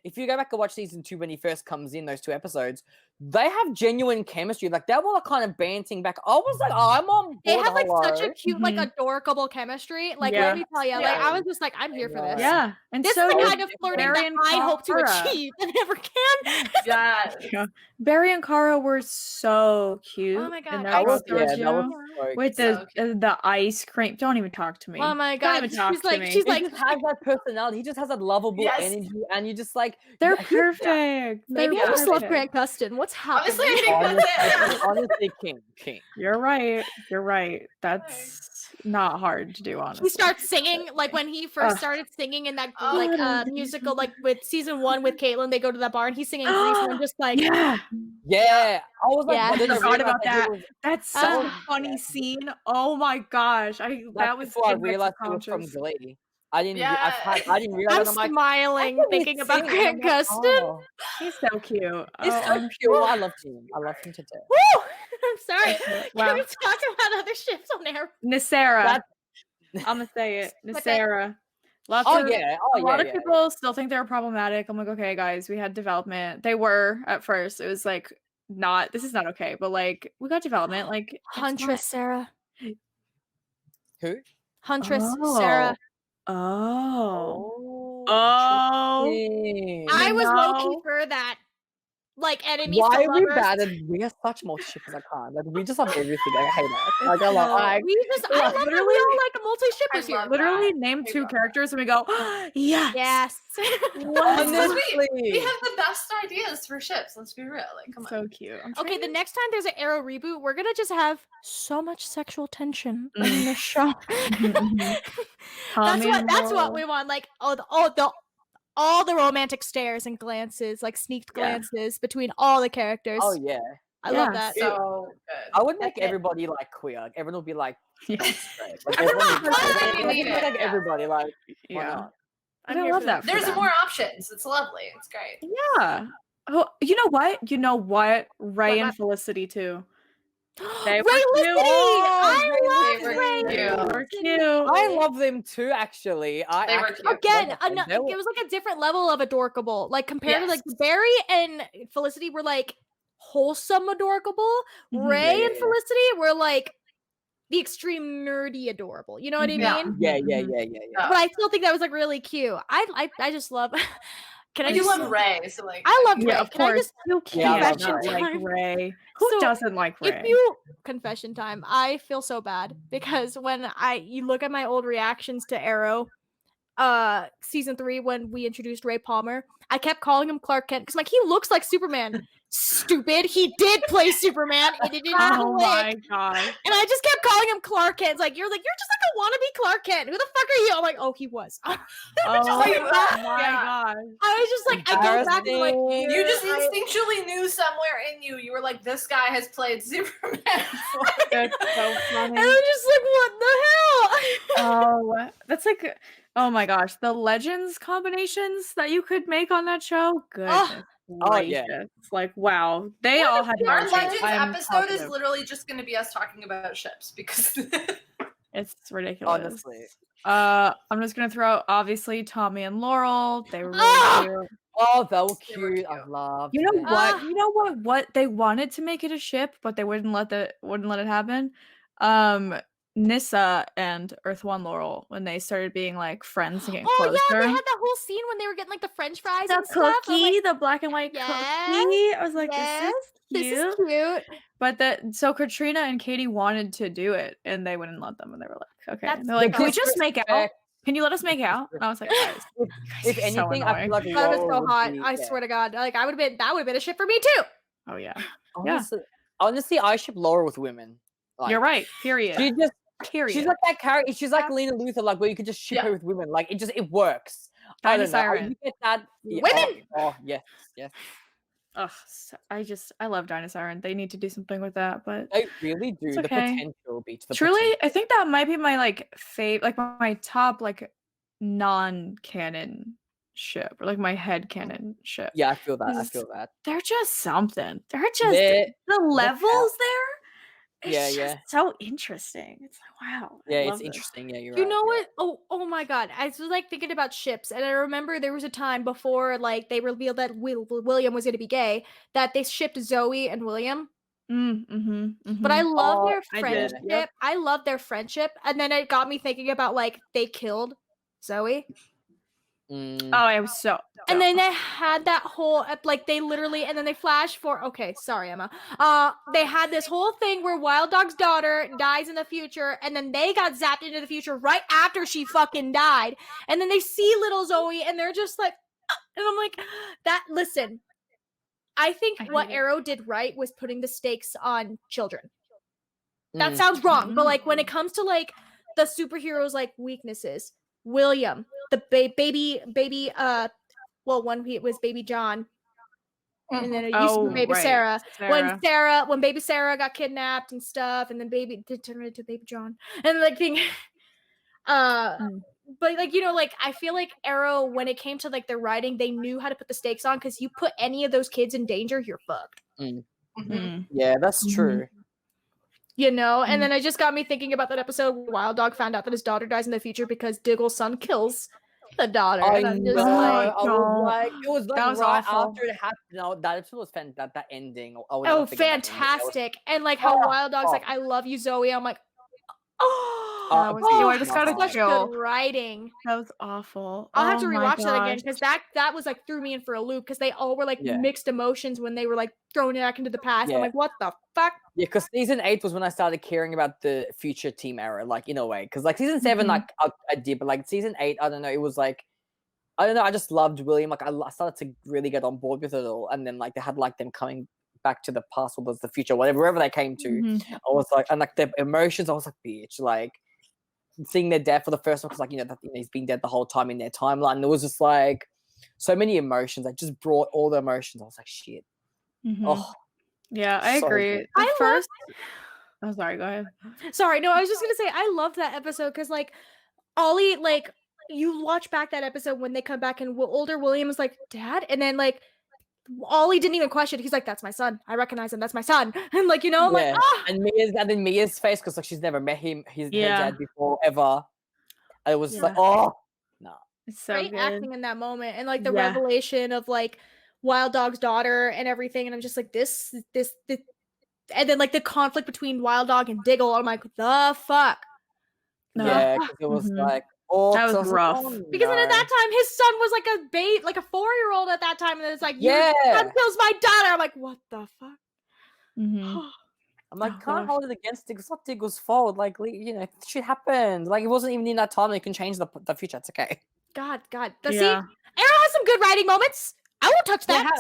if you go back and watch season 2 when he first comes in, those 2 episodes, they have genuine chemistry. Like they were kind of banting back. I was like, oh, I'm on board. They have like such a hello. cute, like adorable chemistry. Like Yeah. let me tell you, like Yeah. I was just like, I'm here for this. Yeah, and This so is the did kind of flirting Barry that and I hope to Kara. achieve and never can. Yeah. Yeah. Barry and Kara were so cute. Oh my God, in their That was crossover that was show so with so the ice cream. Don't even talk to me. Oh my Don't God, even talk she's to like, me. she's He like, just has that personality. He just has that lovable Yes. energy, and you just like They're yeah, perfect. maybe They're I just love perfect. Grant Gustin. What's happening? Honestly, I think that's it. honestly, king. You're right. You're right. That's not hard to do, honestly. He starts singing like when he first started singing in that like musical, like with season 1 with Caitlyn. They go to the bar and he's singing Grease, and I'm just like, Yeah, Yeah, I was like, Yeah. what did I Forgot realize about that he that. was- that's such a Oh, funny scene. Oh my gosh, that That's was before I in my realized he was from subconscious. Glee. I didn't. Yeah. I didn't realize. I'm that. I'm like, smiling I can thinking about sing. Grant And I'm like, Gustin. oh, He's so cute. he's Oh, so I'm cute. I love him. I love him to death. Woo! I'm sorry. Wow. Can we talk about other ships on air? Nysera. That- I'm gonna say it. What's Nysera. Lots Oh of yeah. a lot of people still think they're problematic. I'm like, okay, guys, we had development. They were at first. It was like not. This is not okay. But like, we got development. Like it's Huntress Sarah. Who? Huntress Oh. Sarah. Oh. Oh. Oh. interesting. I was low key know? for that. Like enemies Why to are we lovers. bad at we are such multi-shippers? I can't. Like we just have everything. I hate it. Like I love. I I love that we all like multi-shippers I here. love Literally that. name I 2 love characters and we go, yes. Yes. honestly. We have the best ideas for ships. Let's be real. Like, come on. So cute. I'm Okay, trying the to- next time there's an Arrow reboot, we're gonna just have so much sexual tension in the show. That's what we want. Like all the romantic stares and glances, like sneaked Yeah. glances between all the characters. Oh yeah. I love Yes. that. So good. I would make That's it. everybody like queer. Like, everyone would be like, Yeah. straight. Like, everyone would Fine, be we need it, like yeah. everybody. Like, why Yeah. not? I I'm here love for that. for There's them. more options. It's lovely. It's great. Yeah. Oh, you know what? You know what? Ray What, and what? Felicity too. Ray They were cute. Felicity! I They love were Ray. cute. They were cute. I love them too. Actually, They were actually cute. Again, love them. They it were- was like a different level of adorable. Like compared to like Yes. Barry and Felicity were like wholesome adorable. Mhm. Ray Yeah, and yeah. Felicity were like the extreme nerdy adorable. You know what I Yeah. mean? Yeah. But I still think that was like really cute. I just love. Can I I do just love Ray. So like, I love Yeah, Ray. of Can I course. just You Yeah, I can't love not Ray. like Ray. Who So, doesn't like Ray? if you confession time, I feel so bad because when you look at my old reactions to Arrow, season 3 when we introduced Ray Palmer, I kept calling him Clark Kent because like he looks like Superman. Stupid. He did play Superman. It didn't Oh my click. god. And I just kept calling him Clark Kent. It's like you're just like a wannabe Clark Kent. Who the fuck are you? I'm like, oh, he was. Oh like my that. god. I was just like, I go back and like, Embarrassing. you just I- instinctually knew somewhere in you. You were like, this guy has played Superman. before. That's so and funny. I'm just like, what the hell? Oh, that's like, oh my gosh, the legends combinations that you could make on that show. Goodness. Oh, yeah. gracious. Like, wow. They all had Our marches. Legends I'm episode is positive. literally just going to be us talking about ships because It's ridiculous. Honestly. I'm just gonna throw out obviously Tommy and Laurel. They were really Ah! cute. Oh, they were They were cute. I cute. loved You know them. what? You know what they wanted to make it a ship, but they wouldn't let it happen. Nissa and Earth One Laurel, when they started being like friends and getting Oh closer. yeah, they had that whole scene when they were getting like the French fries The and stuff. I was cookie, like, the black and white yes, cookie. I was like, yes, this is this cute. is cute. But so Katrina and Katie wanted to do it, and they wouldn't let them, and they were like, okay. That's And they're like, the can we just make out? disrespect. Can you let us make out? And I was like, guys, If you're so anything, I feel annoying. like That would have been Laurel so would hot. be, I yeah. swear to God, like that would have been a shit for me too. Oh yeah. Honestly, I ship Laurel with women. Like, You're right. Period. She just Period. she's like that character. She's like Yeah. Lena Luthor, like where you could just ship Yeah. her with women. Like it works. I Dinah don't know. Siren. You get that Women! Oh yes. Ugh, I love Dinah Siren. They need to do something with that, but They really do. It's The okay. potential beats the truly, potential. I think that might be my like my top like non-canon ship, or like my head canon ship. Yeah, I feel that. I Is- feel that. They're just something. They're just They're- the levels there. It's Yeah, just yeah. so interesting. It's like wow. I Yeah, love it's this. interesting. Yeah, you're You right. know you're what? Oh my God! I was like thinking about ships, and I remember there was a time before like they revealed that William was going to be gay, that they shipped Zoe and William. But I love their I did. friendship. Yep. I love their friendship, and then it got me thinking about like they killed Zoe. Mm. Oh, I was so. And then they had that whole like they literally and then they flash for okay, sorry Emma. They had this whole thing where Wild Dog's daughter dies in the future, and then they got zapped into the future right after she fucking died. And then they see little Zoe and they're just like and I'm like that listen. I think I hate what it. Arrow did right was putting the stakes on children. That Mm. sounds wrong, but like when it comes to like the superheroes like weaknesses, William, the baby well, one it was baby John, and then it used to be baby right. Sarah. When baby Sarah got kidnapped and stuff, and then baby did turn into baby John, and like thing, but like you know, like I feel like Arrow when it came to like their writing, they knew how to put the stakes on because you put any of those kids in danger, you're fucked. Yeah, that's true. You know, and then it just got me thinking about that episode where Wild Dog found out that his daughter dies in the future because Diggle's son kills the daughter. I And I'm just know. like, I was like, it was like That was right awful. after it happened. No, that episode was fantastic. That ending. I will oh, never forget that ending. That was- fantastic. And like how Oh, Wild Dog's like, oh. I love you, Zoe. I'm like, oh, That was Oh, I just got a God. such chill. good writing. That was awful. I'll have to Oh my rewatch that again gosh. because that was like threw me in for a loop because they all were like Yeah. mixed emotions when they were like thrown back into the past. Yeah. I'm like, what the fuck? Yeah, because season 8 was when I started caring about the future Team Arrow, like in a way. Because like season 7, Mhm. like I did, but like season 8, I don't know, it was like I don't know, I just loved William. Like I started to really get on board with it all, and then like they had like them coming back to the past or the future, wherever they came to. I was like, and like the emotions, I was like, bitch, like seeing their death for the first one because like he's been dead the whole time in their timeline. There was just like so many emotions. I just brought all the emotions. I was like, shit. Oh, Yeah, I so agree. good. The first. Oh, sorry. Go ahead. Sorry, no, I was just gonna say I love that episode because like Ollie, like you watch back that episode when they come back and older William is like, Dad, and then like Ollie didn't even question. He's like, that's my son. I recognize him. That's my son. And like, you know, I'm like, Yeah. ah. And then Mia's face because like she's never met him, her Yeah. dad before ever. And it was just like, Yeah. oh no. It's so Great good. acting in that moment and like the Yeah. revelation of like Wild Dog's daughter and everything. And I'm just like, this, and then like the conflict between Wild Dog and Diggle. I'm like, the fuck. No. Yeah, because it was Mhm. like, oh, That 'cause I was like, rough. oh, Because then at no. that time his son was like a babe, like a 4-year-old at that time, and it's like, Yeah. your son kills my daughter. I'm like, what the fuck? I'm like, Oh, can't gosh. hold it against Diggle. It's not Diggle's fault. Like, you know, shit happened. Like, it wasn't even in that time. They can change the future. It's okay. God. See, Yeah. Arrow has some good writing moments. I won't touch that.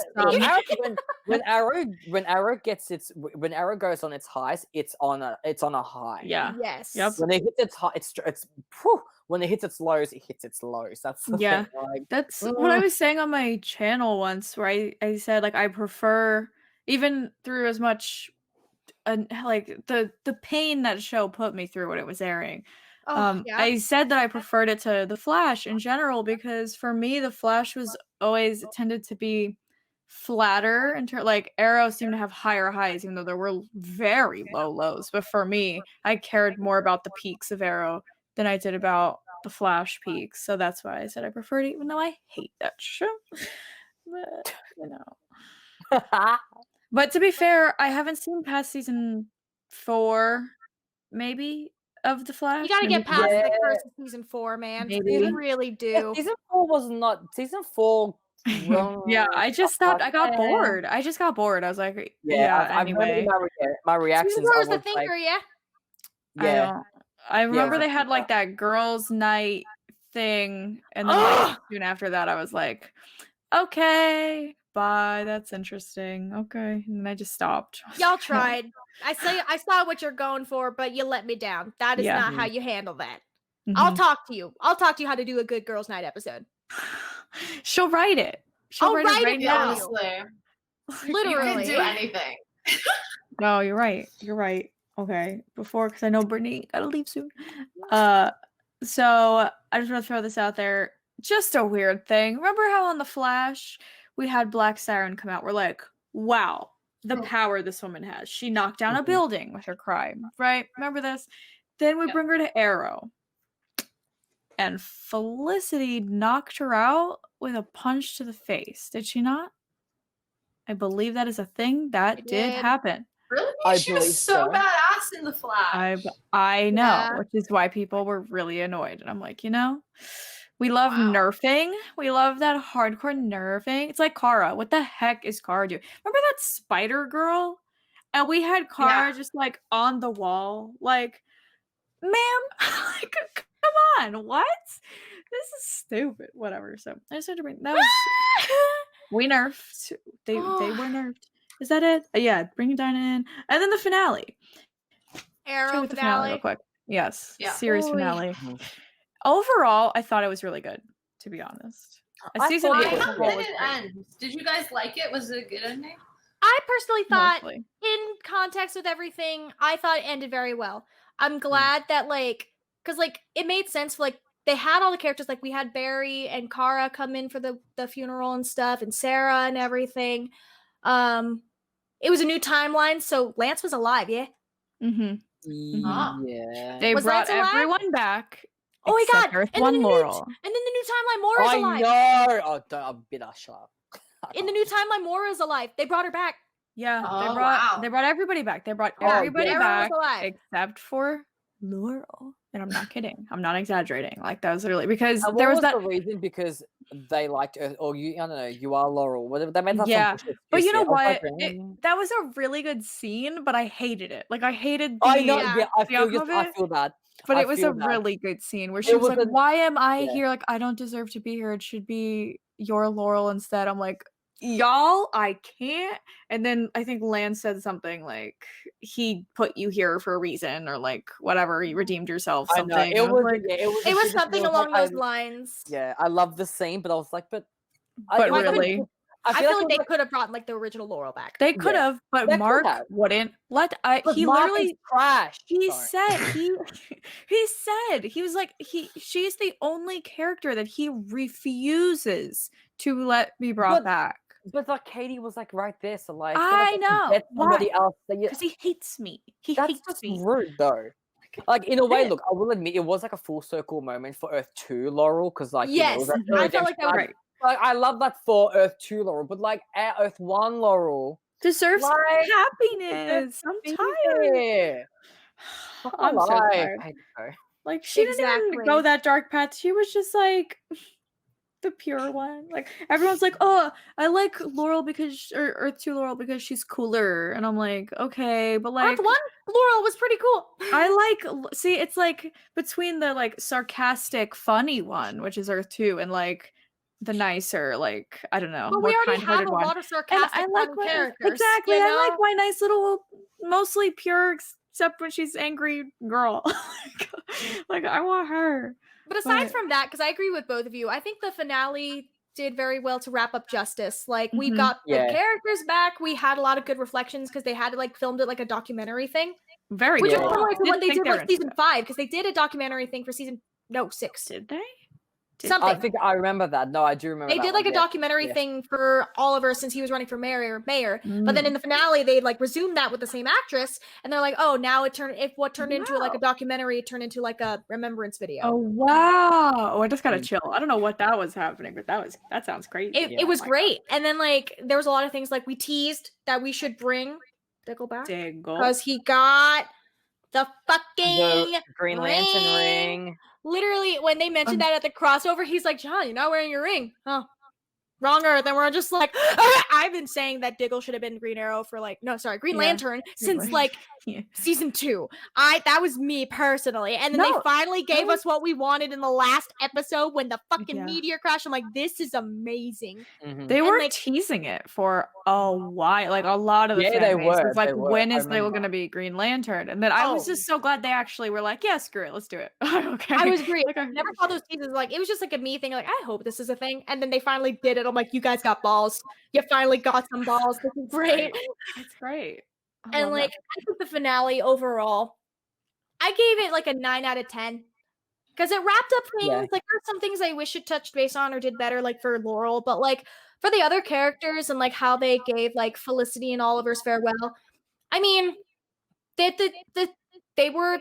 When Arrow gets its when Arrow goes on its highs, it's on a high. Yeah. Yes. Yep. When it hits its high, it's whew, when it hits its lows, it hits its lows. That's the Yeah. thing. Like, That's what I was saying on my channel once, where I said like I prefer, even through as much like the pain that show put me through when it was airing. Oh, yeah. I said that I preferred it to The Flash in general because for me The Flash was always tended to be flatter like Arrow seemed to have higher highs, even though there were very low lows. But for me, I cared more about the peaks of Arrow than I did about the Flash peaks. So that's why I said I preferred it, even though I hate that show. But But to be fair, I haven't seen past season 4, maybe, of the Flash. You gotta Maybe get past Yeah. the first season 4, man. Maybe. You really do. Season 4 was not season 4. Yeah, I just stopped. I got bored. I just got bored. I was like, yeah, I remember anyway. my reactions. Season 4 I was the was like, thinker, yeah. yeah. I remember was they a had like that girls' night thing, and then like soon after that, I was like, okay, bye. That's interesting. Okay, and then I just stopped. Y'all tried. I saw what you're going for, but you let me down. That is Yeah. not how you handle that. Mhm. I'll talk to you. I'll talk to you how to do a good girls' night episode. She'll write it. She'll I'll write write it it right for now. Honestly, Literally. you can do anything. No, you're right. You're right. Okay, because I know Brittany gotta leave soon. So I just want to throw this out there. Just a weird thing. Remember how on The Flash we had Black Siren come out? We're like, wow, the power this woman has. She knocked down a building with her crime, right? Remember this? Then we Yep. bring her to Arrow. And Felicity knocked her out with a punch to the face. Did she not? I believe that is a thing that She did did. happen. Really? I She was believe so so. badass in the Flash. I know, Yeah. which is why people were really annoyed. And I'm like, we love Wow. nerfing. We love that hardcore nerfing. It's like Kara. What the heck is Kara doing? Remember that Spider Girl? And we had Kara just like on the wall. Like, ma'am, like, come on, what? This is stupid. Whatever. So I just had to bring that was we nerfed. They were nerfed. Is that it? Yeah, bring Dinah in. And then the finale. Arrow With the finale real finale. quick. Yes. Yeah. Series Oy. finale. Mhm. Overall, I thought it was really good, to be honest. I Season thought 8 it as a was whole How was did it great. end? Did you guys like it? Was it a good ending? I personally thought, Mostly. in context with everything, I thought it ended very well. I'm glad that, like, because, like, it made sense. Like, they had all the characters. Like, we had Barry and Kara come in for the funeral and stuff, and Sarah and everything. It was a new timeline, so Lance was alive, yeah? Mm-hmm. Ah. Yeah. They Was brought Lance alive? everyone back. Oh my except god! Earth And then, One in the new Laurel. and then the new timeline, Moira's I alive. know. Oh, don't, I'm bitter. Shut up. In the new timeline, Moira's alive. They brought her back. Yeah, Oh, wow. they brought everybody back. They brought Oh, everybody yeah. Everyone back was alive. except for Laurel. And I'm not kidding. I'm not exaggerating. Like that was literally because And there what was was that. the reason? Because they liked Earth, or you, I don't know, you are Laurel. Whatever. They made that Yeah, some bullshit but you excuse, know yeah. I was what? like, mm. That was a really good scene, but I hated it. Like I hated the. I know. Yeah. Yeah, I the feel outcome you. of I it, feel that. But I it was feel a that. really good scene where she It was was like, a- "Why am I yeah. here? Like I don't deserve to be here. It should be your Laurel instead." I'm like, y'all, I can't. And then I think Lance said something like he put you here for a reason or like whatever, you redeemed yourself, I know. something. It And I was. like, Yeah, it was. It a was shit that something was along like, those lines. Yeah, I love the scene, but I was like, but but it was really, I feel like it they was could have brought like the original Laurel back. they could have, but they could Mark have. wouldn't let. But He Mark is literally. trash. He Sorry. said he said he was like she's the only character that he refuses to let be brought But- back. But like Katie was like right there, so like I if you know. get somebody Why? else that you, Because he hates me. He that's hates just me. rude though. Like in a way, it. look, I will admit it was like a full circle moment for Earth 2 Laurel, because like Yes, you know, Mhm. I felt like that was Right. like I love that for Earth 2 Laurel, but like our Earth 1 Laurel, Deserves some like, happiness. I'm tired. yeah. I'm so Alive. tired. I hate her. Like she didn't even Exactly. go that dark path. She was just like the pure one. Like everyone's like, oh, I like Laurel because or Earth 2 Laurel because she's cooler. And I'm like, okay, but like Earth 1 Laurel was pretty cool. I see it's like between the like sarcastic funny one, which is Earth 2, and like the nicer, like I don't know, But more we already have kind-hearted a one. lot of And sarcastic I like funny characters. exactly. you I know? like my nice little, mostly pure, except when she's angry girl. like I want her. But aside But- from that, because I agree with both of you, I think the finale did very well to wrap up Justice. Like we Mhm. got the Yeah. characters back. We had a lot of good reflections because they had like filmed it like a documentary thing, Very which good. is Yeah. similar to what Didn't they think did they were like season 5 because they did a documentary thing for 6. Did they? Something. I think I remember that. No, I do remember. They that did like one, a documentary yeah. thing for Oliver since he was running for mayor. But then in the finale, they like resumed that with the same actress, and they're like, oh, now it turned. If what turned into like a documentary, it turned into like a remembrance video. Oh wow! Oh, I just got a Mm. chill. I don't know what that was happening, but that sounds crazy. It was great. And then like there was a lot of things like we teased that we should bring Diggle back Diggle. because he got the fucking The Green Lantern ring. Literally, when they mentioned that at the crossover, he's like, John, you're not wearing your ring. Oh, wrong Earth. And we're just like, I've been saying that Diggle should have been Green Arrow for like, Green Lantern since like season 2. That was me personally. And then they finally gave us what we wanted in the last episode when the fucking meteor crashed. I'm like, this is amazing. They were like, teasing it for a while, like a lot of the fan base was like, when is they going to be Green Lantern? And then I was just so glad they actually were like, yeah, screw it, let's do it. Okay. I was great. Like, I never saw those teasers. Like, it was just like a me thing. Like, I hope this is a thing. And then they finally did it. I'm like, you guys got balls. You finally got some balls. This is great. It's great. And like, I think the finale overall, I gave it like a 9 out of 10 because it wrapped up things. Like, there's some things I wish it touched base on or did better, like for Laurel, but like for the other characters and like how they gave like Felicity and Oliver's farewell. I mean, they were.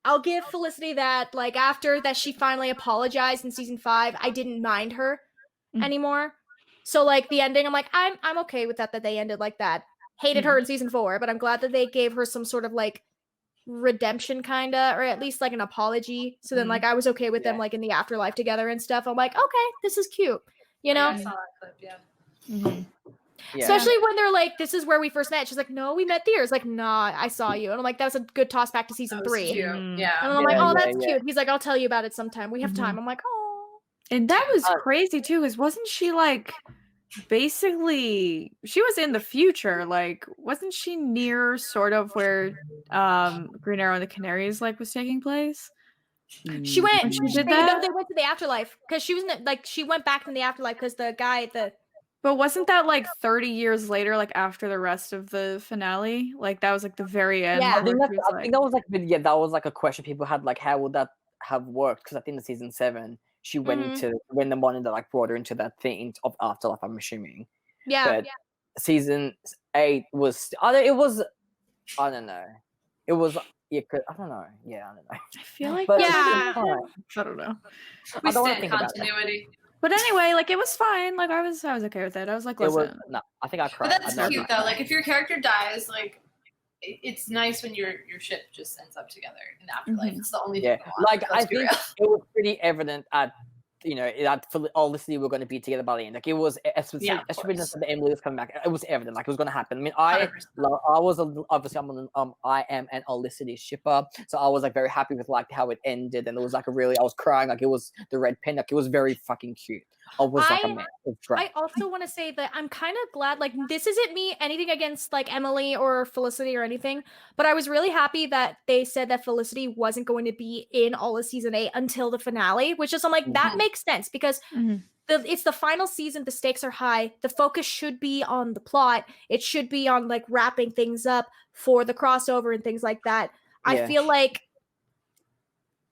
I'll give Felicity that. Like after that, she finally apologized in season 5. I didn't mind her anymore. So like the ending, I'm like, I'm okay with that they ended like that. Hated her in season 4, but I'm glad that they gave her some sort of like redemption kinda, or at least like an apology. So then like I was okay with them like in the afterlife together and stuff. I'm like, okay, this is cute. You know? I saw that clip, Especially when they're like, this is where we first met. She's like, no, we met there. It's like, nah, I saw you. And I'm like, that was a good toss back to season 3. Cute. Yeah. And I'm like, oh, that's cute. He's like, I'll tell you about it sometime. We have time. I'm like, oh. And that was crazy too, because wasn't she like basically she was in the future, like wasn't she near sort of where Green Arrow and the Canaries like was taking place? She went when she did that? They went to the afterlife because she was like she went back in the afterlife because the guy But wasn't that like 30 years later, like after the rest of the finale? Like that was like the very end. Yeah, I think that was like a question people had, like how would that have worked? Because I think in season 7 she went into when the monitor like brought her into that thing of afterlife, I'm assuming. But season 8 was I don't know. It was I don't know. Yeah, I don't know. I feel like I don't know. We stand continuity. But anyway, like it was fine. Like I was okay with it. I was like, listen. I think I cried. But that's cute though. Like if your character dies, like it's nice when your ship just ends up together in the afterlife. It's the only thing. Like I think it was pretty evident at that Felicity were going to be together by the end. Like it was, especially that Emily was coming back. It was evident, like it was going to happen. I mean, I am an Felicity shipper, so I was like very happy with like how it ended, and it was like I was crying. Like it was the red pen. Like it was very fucking cute. I was like a man. I also want to say that I'm kind of glad. Like this isn't me anything against like Emily or Felicity or anything, but I was really happy that they said that Felicity wasn't going to be in all of season 8 until the finale, which is I'm like that makes sense because it's the final season. The stakes are high. The focus should be on the plot. It should be on like wrapping things up for the crossover and things like that. I feel like,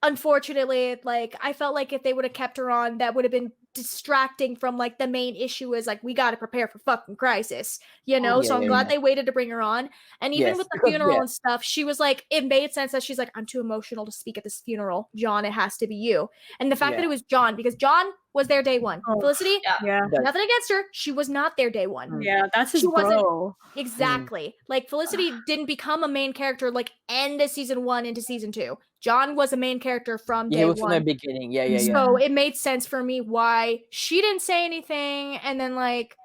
unfortunately, like I felt like if they would have kept her on, that would have been distracting from like the main issue is like we got to prepare for fucking crisis, so I'm glad they waited to bring her on. And even with the funeral and stuff, she was like, it made sense that she's like, I'm too emotional to speak at this funeral, John, it has to be you. And the fact that it was John, because John was there day 1. Felicity, nothing against her, she was not there day 1. That's his bro. Exactly. Like Felicity didn't become a main character like end of season 1 into season 2. John was a main character from day 1. He was from the beginning. So it made sense for me why she didn't say anything, and then like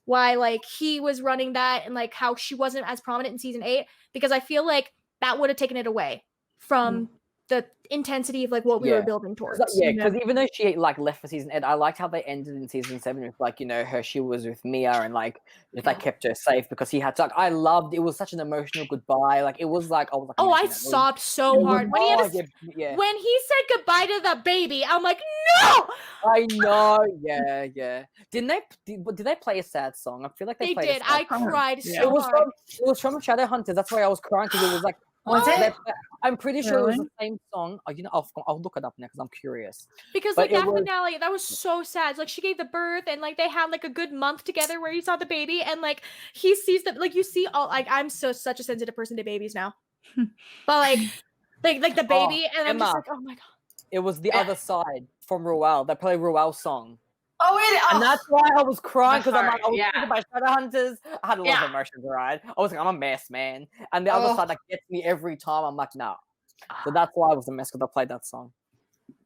why like he was running that, and like how she wasn't as prominent in season 8, because I feel like that would have taken it away from the intensity of like what we were building towards. Because even though she like left for season 8, I liked how they ended in season 7 with like she was with Mia, and like if they kept her safe because he had to. Like, I loved it. Was such an emotional goodbye. Like it was like I was like, I sobbed so hard when he had when he said goodbye to the baby. I'm like, no. I know. Yeah. Did they play a sad song? I feel like they played did. I cried so it was hard. It was from Shadowhunters. That's why I was crying, because it was like Was it? I'm pretty sure it was Really? the same song. I'll look it up now because I'm curious. Because But like that it was- finale, that was so sad. Like she gave the birth, and like they had like a good month together where he saw the baby, and like he sees that, like you see all, like I'm such a sensitive person to babies now, but like the baby, and I'm just Emma. like, oh my god. It was the other side from Ruel. They played Ruel's song. Oh, it. And that's why I was crying, because I was Yeah. thinking about Shadowhunters. I had a lot of emotions, right? I was like, I'm a mess, man. And the other side that gets me every time, I'm like, nah. So that's why I was a mess, because I played that song.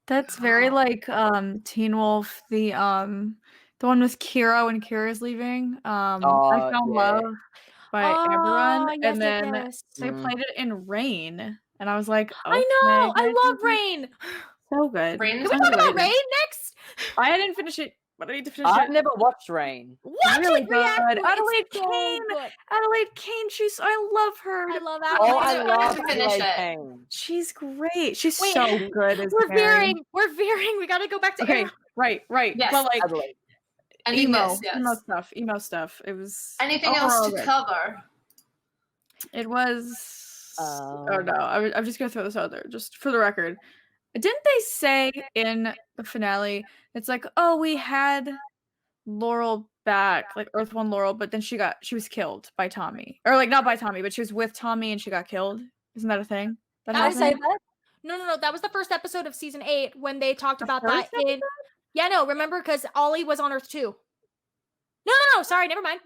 That's very like Teen Wolf, the one with Kira when Kira's leaving. I Found Love by everyone. Yes, And then yes. they played it in Rain. And I was like, okay, I know. I guys, love Rain. so good. Rain Can is we talk about underrated. Rain next? I didn't finish it, but I need to finish I've it. never watched Rain. Watch Really it, react to good. it. Adelaide It's so Kane. good. Adelaide Kane, I love her. I love Oh, Adelaide. I I love need to finish Adelaide it. Kane. She's great. She's Wait, so good as We're Mary. veering. We gotta go back to Okay, Arrow. right. Yes. But like Adelaide. Ending emo this, yes. emo stuff. It was Anything else overall to good. cover? It was. Oh no, I'm just gonna throw this out there, just for the record. Didn't they say in the finale? It's like, oh, we had Laurel back, like Earth One Laurel, but then she was killed by Tommy, or like not by Tommy, but she was with Tommy and she got killed. Isn't that a thing? Did I say happened? that? No. That was the first episode of season 8 when they talked The about first that in. Yeah, no, remember, because Ollie was on Earth 2. No, sorry, never mind.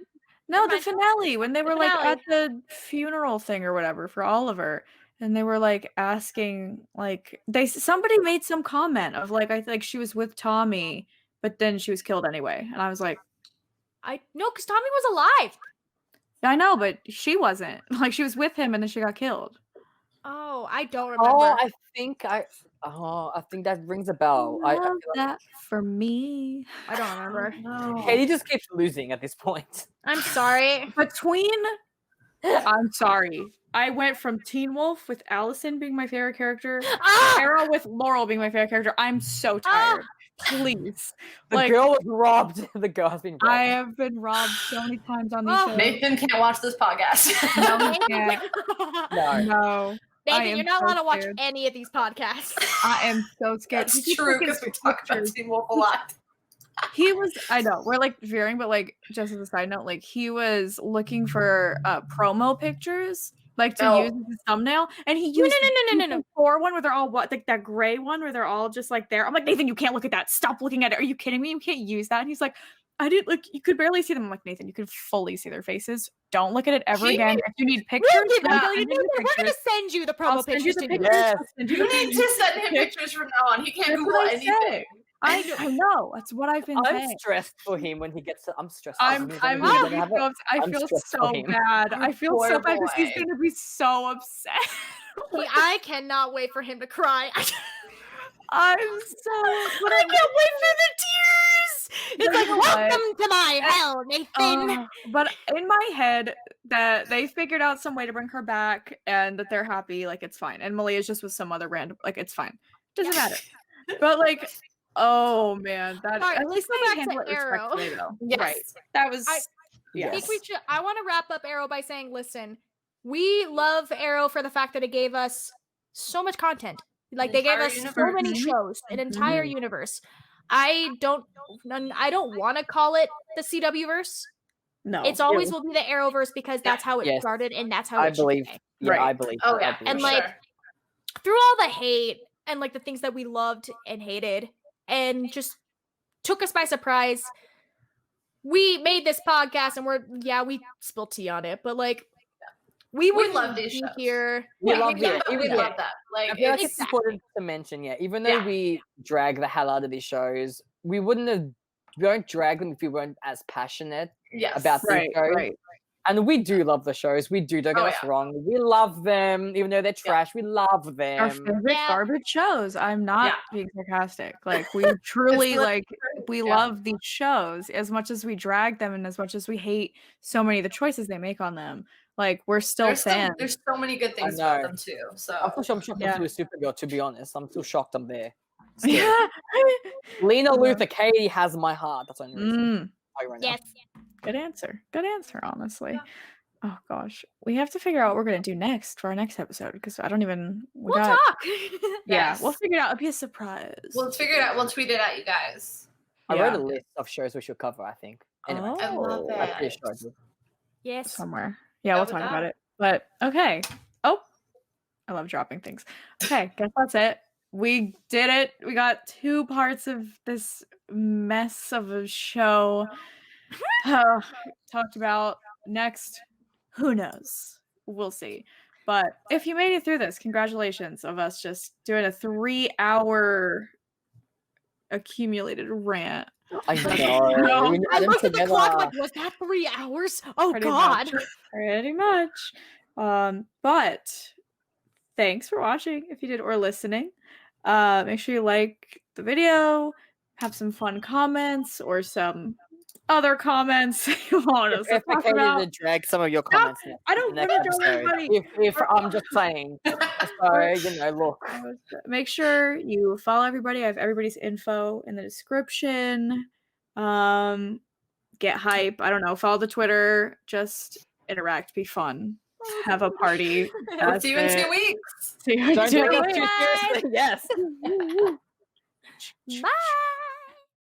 No, Never the mind. finale when they The were like finale. at the funeral thing or whatever for Oliver, and they were like asking, like somebody made some comment of like I think she was with Tommy, but then she was killed anyway, and I was like, No, because Tommy was alive. I know, but she wasn't. Like she was with him, and then she got killed. Oh, I don't remember. Oh, I think that rings a bell. I Love feel like that for me. I don't remember. No. Katie just keeps losing at this point. I'm sorry. I'm sorry. I went from Teen Wolf with Allison being my favorite character, Ah! Arrow with Laurel being my favorite character. I'm so tired. Please. The girl was robbed. The girl has been robbed. I have been robbed so many times on these Oh, shows. Nathan can't watch this podcast. No, he can't. No. No. I Nathan, am you're not so allowed to watch scared. any of these podcasts. I am so scared. That's He keeps true looking because we at talk about pictures. Teen Wolf a lot. He was, I know, we're like veering, but like just as a side note, like he was looking for promo pictures, like to use as his thumbnail, and he used No. four one where they're all like that gray one where they're all just like there. I'm like, Nathan, you can't look at that. Stop looking at it. Are you kidding me? You can't use that. And he's like, I didn't look. You could barely see them. I'm like, Nathan, you could fully see their faces. Don't look at it ever again. If you need pictures, We're then gonna send me the send pictures. you the I'll promo send you pictures the to you. pictures. Yes. I'll send you You the need to send him pictures from now on. He can't That's Google what I anything. say. I know. That's what I've been I'm saying. stressed for him when he gets. I'm stressed. I feel stressed so for him. bad. I feel Poor so bad because he's boy. gonna be so upset. I cannot wait for him to cry. I'm so. I can't wait for the tears. It's like, welcome to my hell, Nathan. But in my head, that they figured out some way to bring her back, and that they're happy. Like it's fine. And Malia's just with some other random. Like it's fine. Doesn't matter. But like, oh man, that Alright, at let's least go they back to handled it Arrow. respectfully, though. Yes. Right. That was. I think we should. I want to wrap up Arrow by saying, listen, we love Arrow for the fact that it gave us so much content. Like they gave Entire us so universe. many shows, an entire universe. I don't want to call it the CW verse. No. It's always will be the Arrowverse because that's how it Yes. started and that's how I it should believe. stay. Yeah, Right. I believe. Oh that, I yeah, believe And that. like sure. through all the hate and like the things that we loved and hated and just took us by surprise, we made this podcast and we spilled tea on it, but like we wouldn't love these be shows. here. We Yeah, love it. we Even love that. Like I feel like it's, it's important to mention, even though Yeah. we drag the hell out of these shows, we don't drag them if we weren't as passionate yes. about these Right. shows. Right. And we do love the shows. We do. Don't get Oh, us yeah. wrong. We love them, even though they're trash. We love them. Our favorite Yeah. garbage shows. I'm not Yeah. being sarcastic. Like we truly It's like we yeah. love these shows as much as we drag them and as much as we hate so many of the choices they make on them. Like we're still fans. There's so many good things know. about them too. So I'm shocked Yeah. I'm still a Supergirl, to be honest. I'm still shocked I'm there. Still. Yeah. Lena Yeah. Luthor, Katie has my heart. That's the only reason. Mm, I'll tell you right now. Yes. good answer. Good answer, honestly. Oh gosh, we have to figure out what we're gonna do next for our next episode because I don't even. We'll talk. Yeah, Yes. we'll figure it out. It'll be a surprise. We'll figure it out. We'll tweet it at you guys. I wrote a list of shows we should cover, I think. Anyway, I love Oh, I'm pretty it. sure I did. Yes. somewhere. Yeah, we'll talk about it. But okay. Oh, I love dropping things. Okay, guess that's it. We did it. We got 2 parts of this mess of a show. Talked about next. Who knows? We'll see. But if you made it through this, congratulations of us just doing a 3-hour accumulated rant. I know. We I add them looked at the clock together. like, was that 3 hours? Oh Pretty God. much. Pretty much. But thanks for watching if you did or listening. Make sure you like the video, have some fun comments or some other comments you want us to If talk okay about. to drag some of your comments. I don't next want to drag episode. anybody. If I'm just saying, so look. Make sure you follow everybody. I have everybody's info in the description. Get hype. I don't know. Follow the Twitter. Just interact. Be fun. Have a party. We'll see you in 2 weeks. See you in Don't 2 take it weeks. too seriously. Yes. Bye.